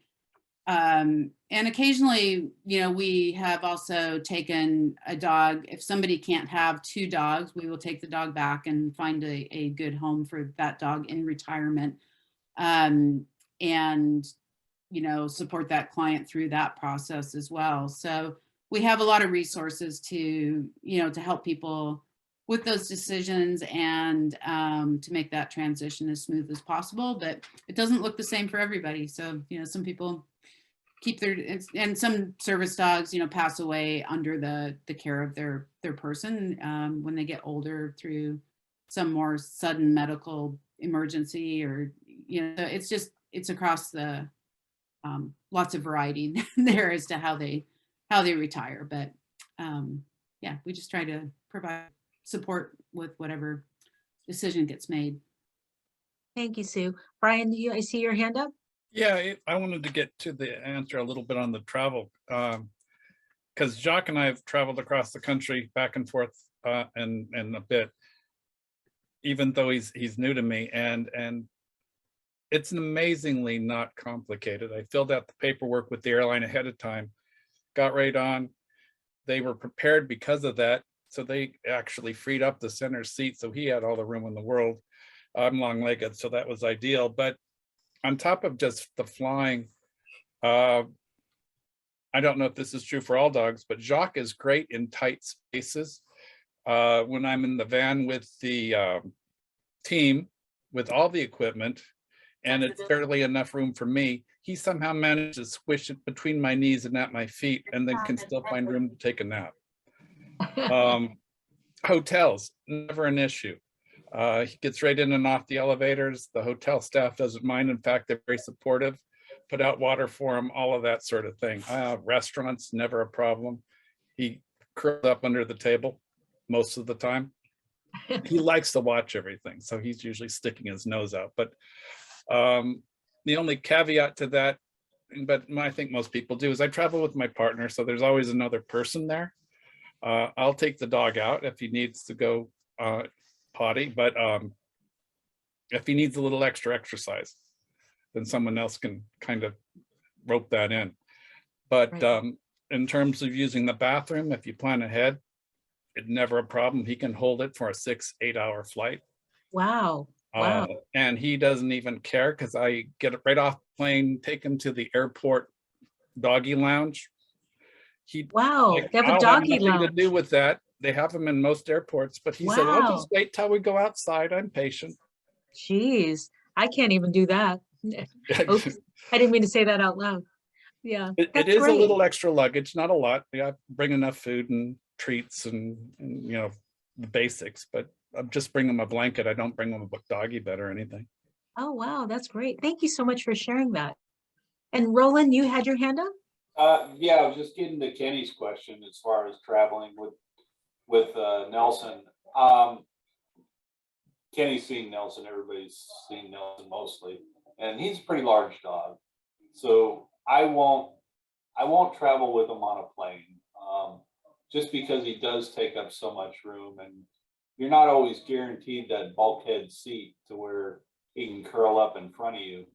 And occasionally, you know, we have also taken a dog. If somebody can't have two dogs, we will take the dog back and find a good home for that dog in retirement. And, you know, support that client through that process as well. So we have a lot of resources to, you know, to help people with those decisions and to make that transition as smooth as possible. But it doesn't look the same for everybody. So, you know, some people keep their, and some service dogs, you know, pass away under the care of their person when they get older through some more sudden medical emergency, or, you know, it's across the lots of variety there as to how they retire. But yeah, we just try to provide support with whatever decision gets made. Thank you, Sue. Brian, I see your hand up. Yeah, I wanted to get to the answer a little bit on the travel, because Jacques and I have traveled across the country back and forth and a bit, even though he's new to me, and it's amazingly not complicated. I filled out the paperwork with the airline ahead of time, got right on. They were prepared because of that, so they actually freed up the center seat, so he had all the room in the world. I'm long-legged, so that was ideal. But on top of just the flying, I don't know if this is true for all dogs, but Jacques is great in tight spaces. When I'm in the van with the team, with all the equipment, and it's barely enough room for me, he somehow manages to squish it between my knees and at my feet, and then can still find room to take a nap. Hotels, never an issue. He gets right in and off the elevators. The hotel staff doesn't mind. In fact, they're very supportive. Put out water for him, all of that sort of thing. Restaurants, never a problem. He curls up under the table most of the time. He likes to watch everything, so he's usually sticking his nose out. But the only caveat to that, but I think most people do, is I travel with my partner, so there's always another person there. I'll take the dog out if he needs to go potty, but if he needs a little extra exercise, then someone else can kind of rope that in. But Right. In terms of using the bathroom, if you plan ahead, it's never a problem. He can hold it for a 6-8 hour flight. Wow. Wow. And he doesn't even care, because I get it right off the plane, take him to the airport doggy lounge. Wow. Like, They have a I'll have doggy nothing to lounge. do with that. They have them in most airports, but he said, I'll Wow. just wait till we go outside. I'm patient. Jeez, I can't even do that. Oops, I didn't mean to say that out loud. Yeah, It that's is a great. little extra luggage, not a lot. Yeah, bring enough food and treats and you know, the basics, but I'm just bringing him a blanket. I don't bring him a doggy bed or anything. Oh, wow, that's great. Thank you so much for sharing that. And Roland, you had your hand up? Yeah, I was just getting to Kenny's question as far as traveling with Nelson. Kenny's seen Nelson, everybody's seen Nelson mostly, and he's a pretty large dog. So I won't travel with him on a plane, just because he does take up so much room, and you're not always guaranteed that bulkhead seat to where he can curl up in front of you.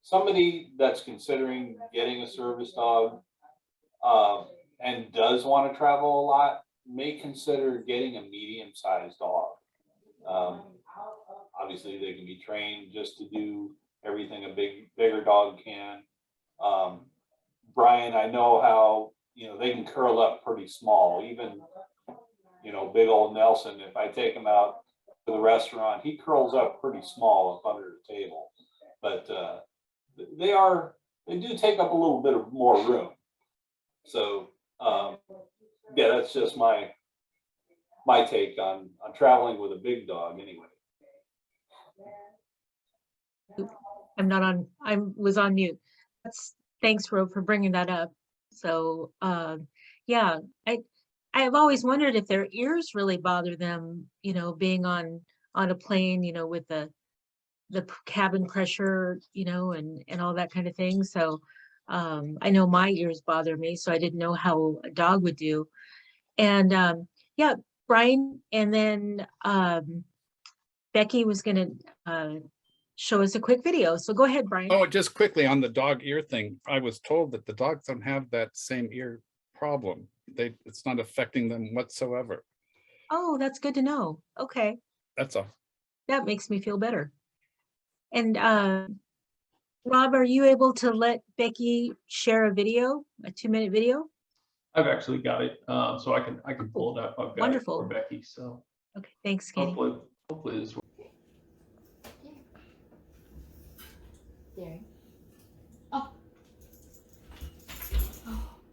Somebody that's considering getting a service dog and does want to travel a lot may consider getting a medium-sized dog. Obviously, they can be trained just to do everything a bigger dog can. Brian, I know how, you know, they can curl up pretty small. Even, you know, big old Nelson, if I take him out to the restaurant, he curls up pretty small up under the table. But they do take up a little bit of more room. So yeah, that's just my take on traveling with a big dog anyway. I was on mute. Thanks, Ro, for bringing that up. So, yeah, I've always wondered if their ears really bother them, you know, being on a plane, you know, with the cabin pressure, you know, and all that kind of thing. So, I know my ears bother me, so I didn't know how a dog would do. And, yeah, Brian, and then, Becky was gonna, show us a quick video. So go ahead, Brian. Oh, just quickly on the dog ear thing. I was told that the dogs don't have that same ear problem. It's not affecting them whatsoever. Oh, that's good to know. Okay, That's all. that makes me feel better. And Rob, are you able to let Becky share a video, a 2-minute video? I've actually got it, so I can pull it up. I've got Wonderful. it for Becky. So Okay, thanks, Kenny. hopefully this works. There. Oh,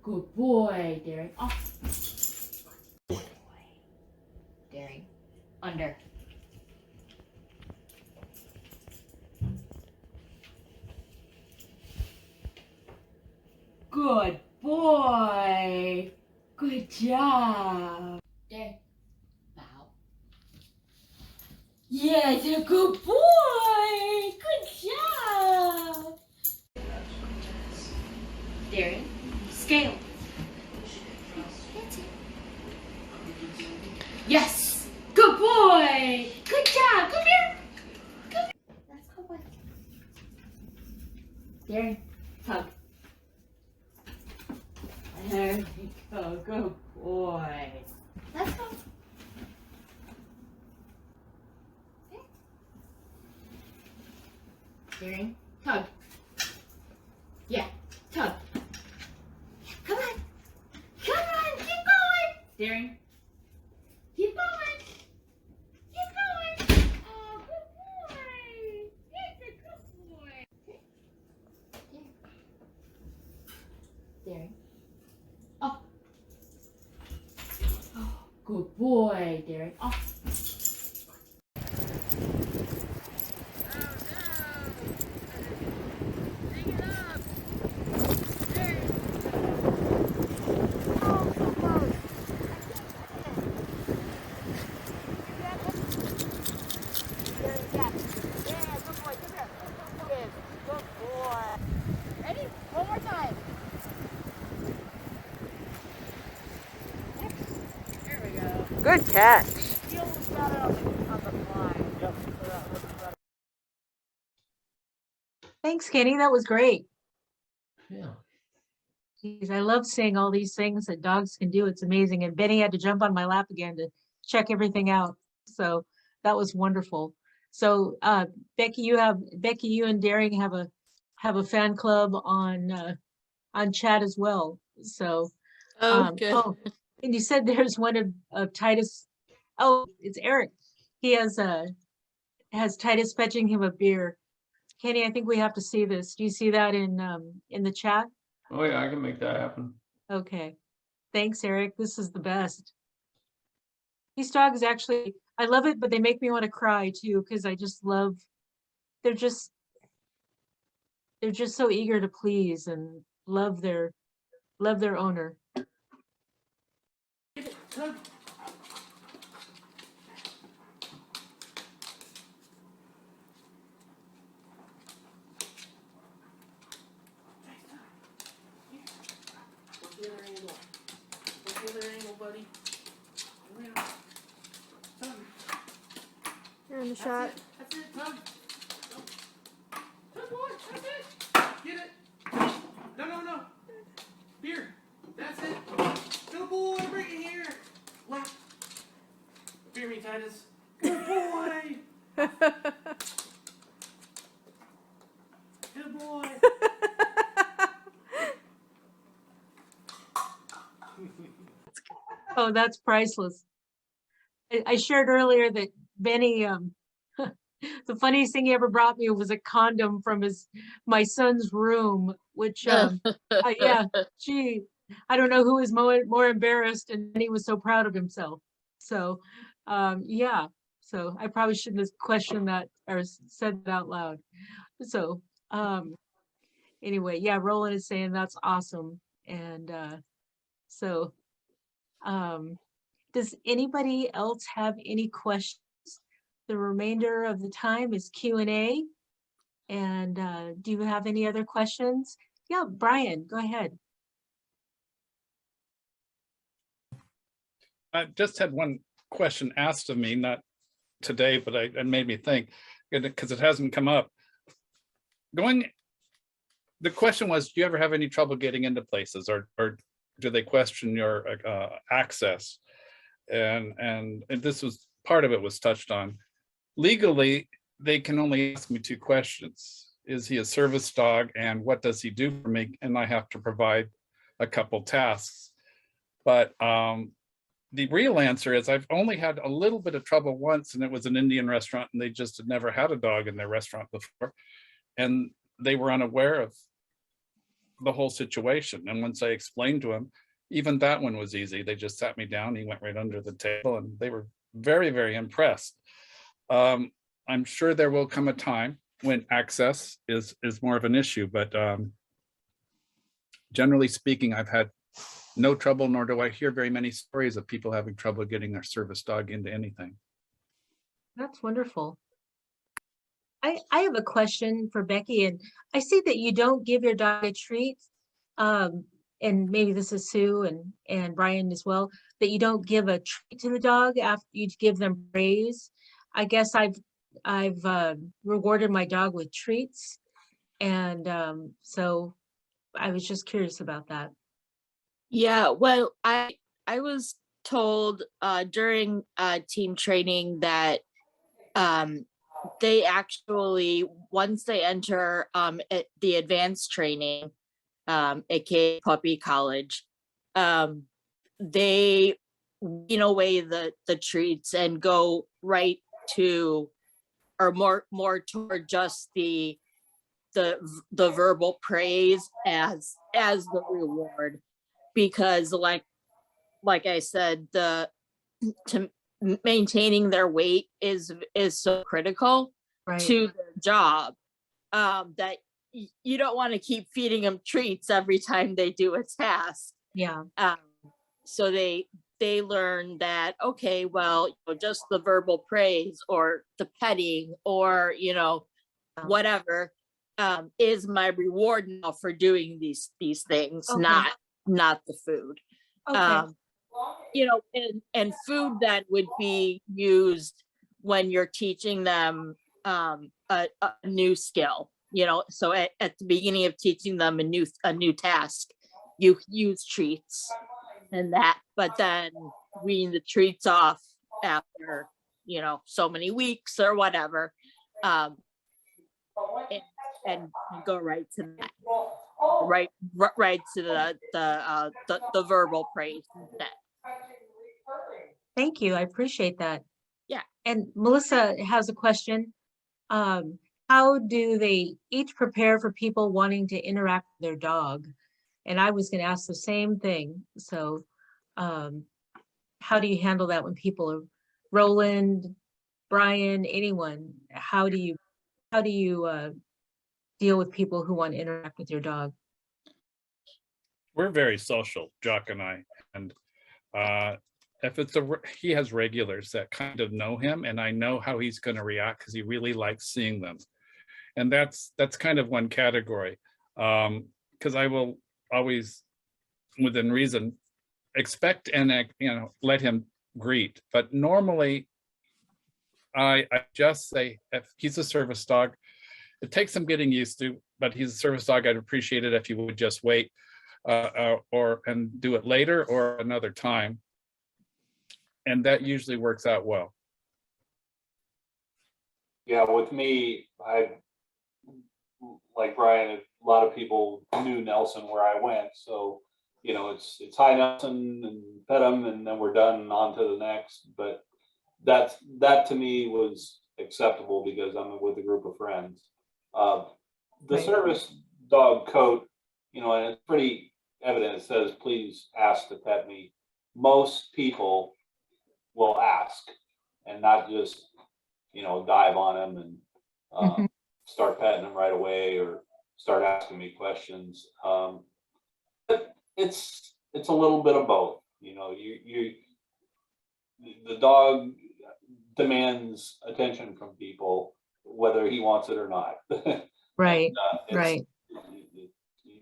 Good boy, Daring. Off. Good boy. Daring. Under. Good boy. Good job. Daring. Bow. Yes, a good boy. Good job. Daring. Scale. Yes. Good boy. Good job. Come here. Come here. Let's go, boy. Daring. Hug. There we go. Good boy. Let's go. Okay. Daring. Tug. Yeah. Tug. Come on. Come on. Keep going. Daring. Keep going. Keep going. Oh, good boy. He's a good boy. Okay. Daring. Oh. Oh, good boy, Daring. Oh. Good catch. Thanks, Kenny. That was great. Yeah. Geez, I love seeing all these things that dogs can do. It's amazing. And Benny had to jump on my lap again to check everything out. So that was wonderful. So Becky, you and Daring have a fan club on chat as well. So oh, and you said there's one of Titus. Oh, it's Eric. He has Titus fetching him a beer. Kenny, I think we have to see this. Do you see that in the chat? Oh yeah, I can make that happen. Okay. Thanks, Eric. This is the best. These dogs actually, I love it, but they make me want to cry too, because I just love, they're just so eager to please and love their owner. You're in the shot. That's it, Tug. Tug, boy, that's it. Get it. No. Here. That's it. Good boy, bring it here. Lap. Fear me, Titus. Good boy. Good boy. Oh, that's priceless. I shared earlier that Benny, the funniest thing he ever brought me was a condom from my son's room, which, yeah, gee, I don't know who was more embarrassed, and he was so proud of himself. So, yeah, so I probably shouldn't have questioned that or said that out loud. So, anyway, yeah, Roland is saying that's awesome. And so, does anybody else have any questions? The remainder of the time is Q&A. And do you have any other questions? Yeah, Brian, go ahead. I just had one question asked of me, not today, but it made me think, because it hasn't come up. The question was, do you ever have any trouble getting into places, or do they question your access? And this was part of it was touched on. Legally, they can only ask me two questions. Is he a service dog, and what does he do for me? And I have to provide a couple tasks. But the real answer is I've only had a little bit of trouble once, and it was an Indian restaurant, and they just had never had a dog in their restaurant before. And they were unaware of the whole situation. And once I explained to him, even that one was easy. They just sat me down, he went right under the table, and they were very, very impressed. I'm sure there will come a time when access is more of an issue, but generally speaking, I've had no trouble, nor do I hear very many stories of people having trouble getting their service dog into anything. That's wonderful. I have a question for Becky, and I see that you don't give your dog a treat. And maybe this is Sue and Brian as well, that you don't give a treat to the dog after you give them praise. I guess I've rewarded my dog with treats. And so I was just curious about that. Yeah, well, I was told during team training that they actually, once they enter at the advanced training, aka puppy college, they wean away the treats and go right to, or more toward just the verbal praise as the reward, because like I said, maintaining their weight is so critical Right. to their job, that you don't want to keep feeding them treats every time they do a task. Yeah. So they learn that, okay, well, just the verbal praise or the petting or, whatever, is my reward now for doing these things, Okay. not the food. Okay. And food that would be used when you're teaching them a new skill. So at the beginning of teaching them a new task, you use treats and that, but then wean the treats off after so many weeks or whatever, and go right to that, right to the verbal praise instead. Thank you. I appreciate that. Yeah. And Melissa has a question. How do they each prepare for people wanting to interact with their dog? And I was going to ask the same thing. So how do you handle that when people are Roland, Brian, anyone? How do you deal with people who want to interact with your dog? We're very social, Jacques and I, and if he has regulars that kind of know him, and I know how he's going to react because he really likes seeing them, and that's kind of one category, because I will always, within reason, expect and let him greet, but normally I just say, if he's a service dog, it takes some getting used to, but he's a service dog. I'd appreciate it if you would just wait and do it later or another time. And that usually works out well. Yeah, with me, like Brian, a lot of people knew Nelson where I went. So, it's hi Nelson and pet him, and then we're done and on to the next. But that to me was acceptable because I'm with a group of friends. The Right. service dog coat, and it's pretty evident. It says, please ask to pet me. Most people will ask and not just, dive on him and start petting him right away or start asking me questions. But it's a little bit of both. The dog demands attention from people, whether he wants it or not. Right. And, Right.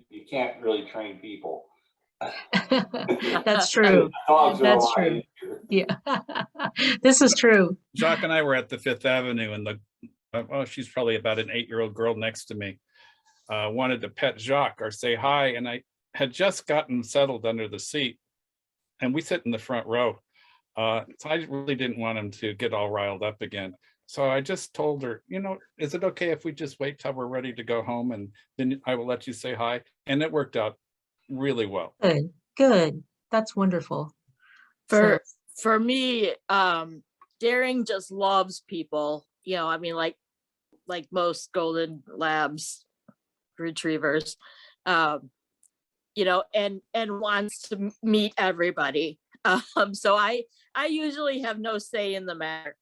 You can't really train people. That's true. Dogs are That's a lot true. easier. Yeah. This is true. Jacques and I were at the Fifth Avenue, and she's probably about an 8-year-old girl next to me, wanted to pet Jacques or say hi, and I had just gotten settled under the seat, and we sit in the front row. So I really didn't want him to get all riled up again. So I just told her, is it okay if we just wait till we're ready to go home, and then I will let you say hi? And it worked out really well. Good. That's wonderful. For me, Daring just loves people, like most golden labs, retrievers. and wants to meet everybody. So I usually have no say in the matter.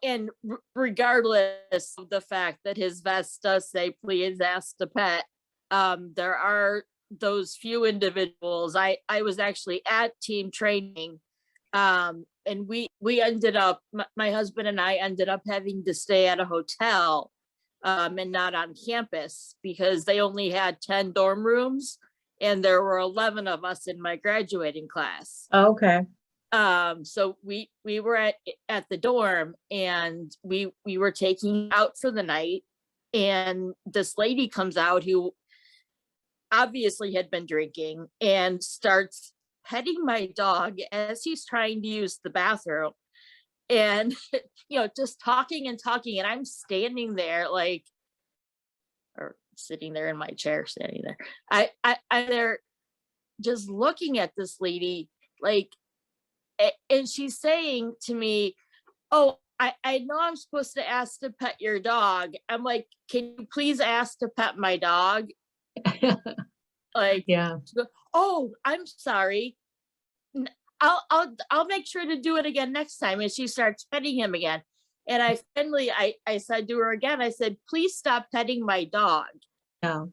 And regardless of the fact that his vest does say, please ask the pet, there are those few individuals. I was actually at team training, and we ended up, my husband and I ended up having to stay at a hotel, and not on campus, because they only had 10 dorm rooms and there were 11 of us in my graduating class. Okay. So we were at the dorm, and we were taking out for the night, and this lady comes out who obviously had been drinking and starts petting my dog as he's trying to use the bathroom, and just talking and talking, and I'm standing there or sitting there in my chair, standing there. I'm there just looking at this lady, and she's saying to me, oh, I know I'm supposed to ask to pet your dog. I'm like, can you please ask to pet my dog? Yeah. Oh, I'm sorry. I'll make sure to do it again next time. And she starts petting him again. And I finally, I said to her again, I said, please stop petting my dog. Yeah.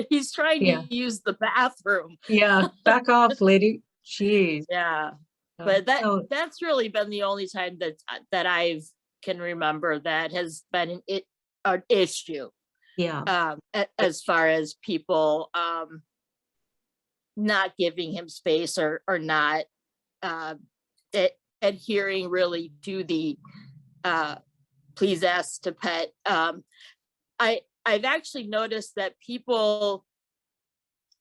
He's trying Yeah. to use the bathroom. Yeah. Back off, lady. Jeez. Yeah. But that's really been the only time that I can remember that has been an issue. Yeah. As far as people not giving him space or not adhering really to the please ask to pet. I've actually noticed that people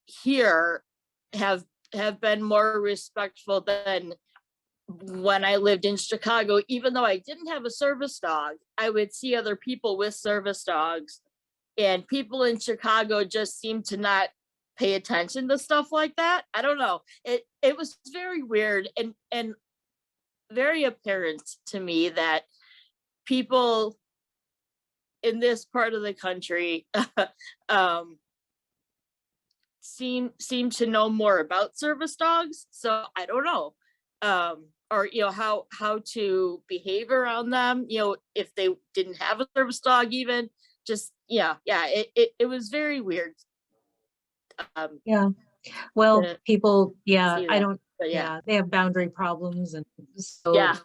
here have been more respectful than when I lived in Chicago. Even though I didn't have a service dog, I would see other people with service dogs, and people in Chicago just seem to not pay attention to stuff like that. I don't know. It was very weird and very apparent to me that people in this part of the country seem to know more about service dogs. So I don't know. Or how to behave around them, if they didn't have a service dog, even just it was very weird. Yeah. Well, people, see I that, don't, but they have boundary problems, and so,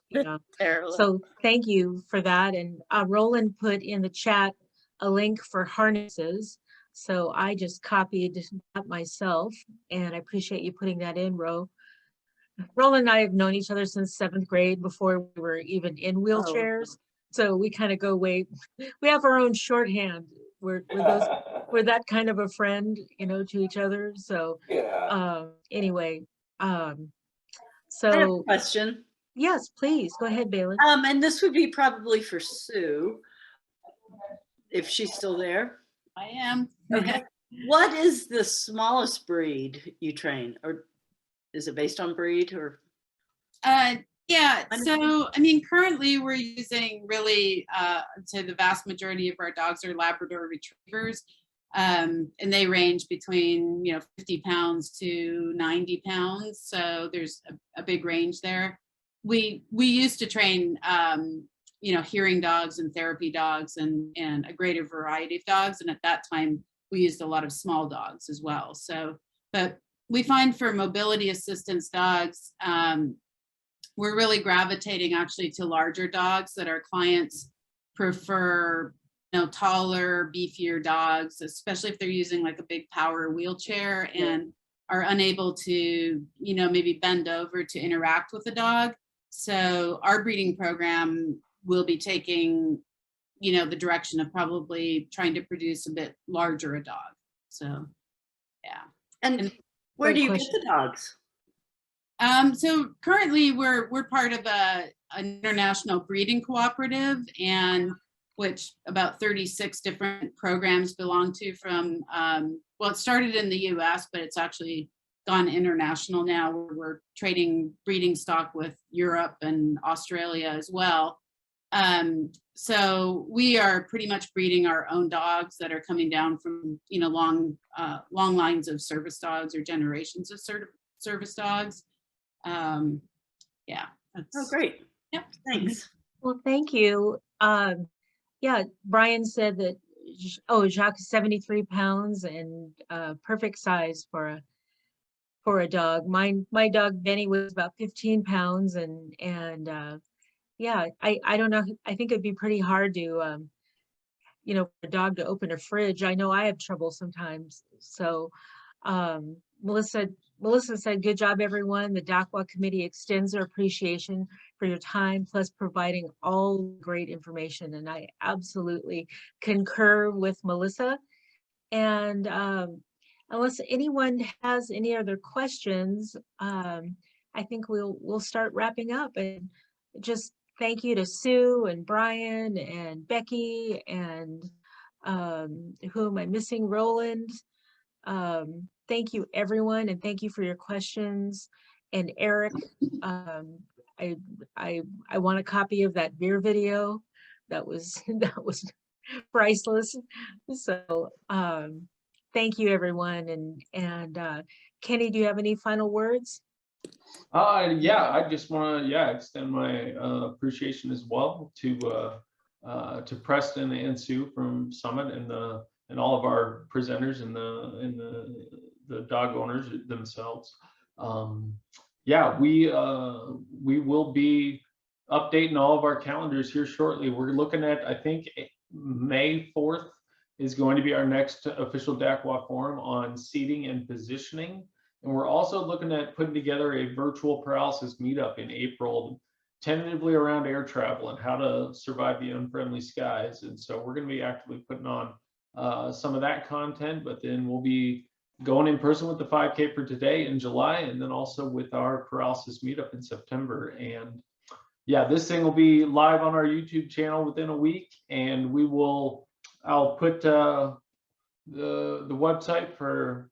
terrible. so thank you for that. And Roland put in the chat a link for harnesses. So I just copied that myself, and I appreciate you putting that in, Roland and I have known each other since 7th grade, before we were even in wheelchairs. So we kind of go way, we have our own shorthand. We're that kind of a friend, to each other. So anyway, so I have a question. Yes, please go ahead, Bailey. And this would be probably for Sue, if she's still there. I am. Okay. What is the smallest breed you train, or is it based on breed, or? Yeah, so currently we're using really, I'd say the vast majority of our dogs are Labrador retrievers, and they range between 50 pounds to 90 pounds. So there's a big range there. We used to train hearing dogs and therapy dogs and a greater variety of dogs, and at that time we used a lot of small dogs as well. So, but we find for mobility assistance dogs, we're really gravitating actually to larger dogs, that our clients prefer, taller, beefier dogs, especially if they're using like a big power wheelchair and are unable to, maybe bend over to interact with the dog. So our breeding program will be taking, the direction of probably trying to produce a bit larger a dog. So, yeah. And where do you get the dogs? So currently we're part of an international breeding cooperative, and which about 36 different programs belong to from, well, it started in the US, but it's actually gone international now, where we're trading breeding stock with Europe and Australia as well. So we are pretty much breeding our own dogs that are coming down from, you know, long lines of service dogs or generations of service dogs. Yeah. Oh, great. Yep. Thanks. Well, thank you. Yeah, Brian said that, Jacques is 73 pounds and perfect size for a dog. My dog Benny was about 15 pounds and yeah, I don't know. I think it'd be pretty hard to, for a dog to open a fridge. I know I have trouble sometimes. So, Melissa said, good job, everyone. The DAC-WA committee extends their appreciation for your time, plus providing all great information. And I absolutely concur with Melissa. And unless anyone has any other questions, I think we'll start wrapping up. And just thank you to Sue and Brian and Becky and who am I missing? Roland. Thank you, everyone, and thank you for your questions. And Eric, I want a copy of that beer video. That was priceless. So thank you, everyone. And Kenny, do you have any final words? Yeah, I just want to extend my appreciation as well to Preston and Sue from Summit and all of our presenters and the dog owners themselves. Yeah, we will be updating all of our calendars here shortly. We're looking at, I think, May 4th is going to be our next official DAC-WA forum on seating and positioning. And we're also looking at putting together a virtual paralysis meetup in April, tentatively around air travel and how to survive the unfriendly skies. And so we're going to be actively putting on some of that content, but then we'll be going in person with the 5K for today in July, and then also with our paralysis meetup in September. And yeah, this thing will be live on our YouTube channel within a week, and I'll put the website for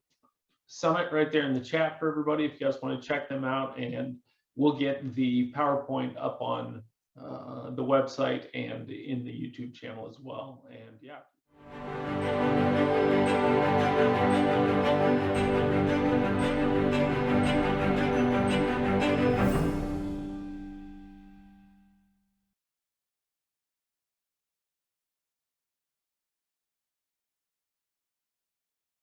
Summit right there in the chat for everybody if you guys want to check them out, and we'll get the PowerPoint up on the website and in the YouTube channel as well. And yeah.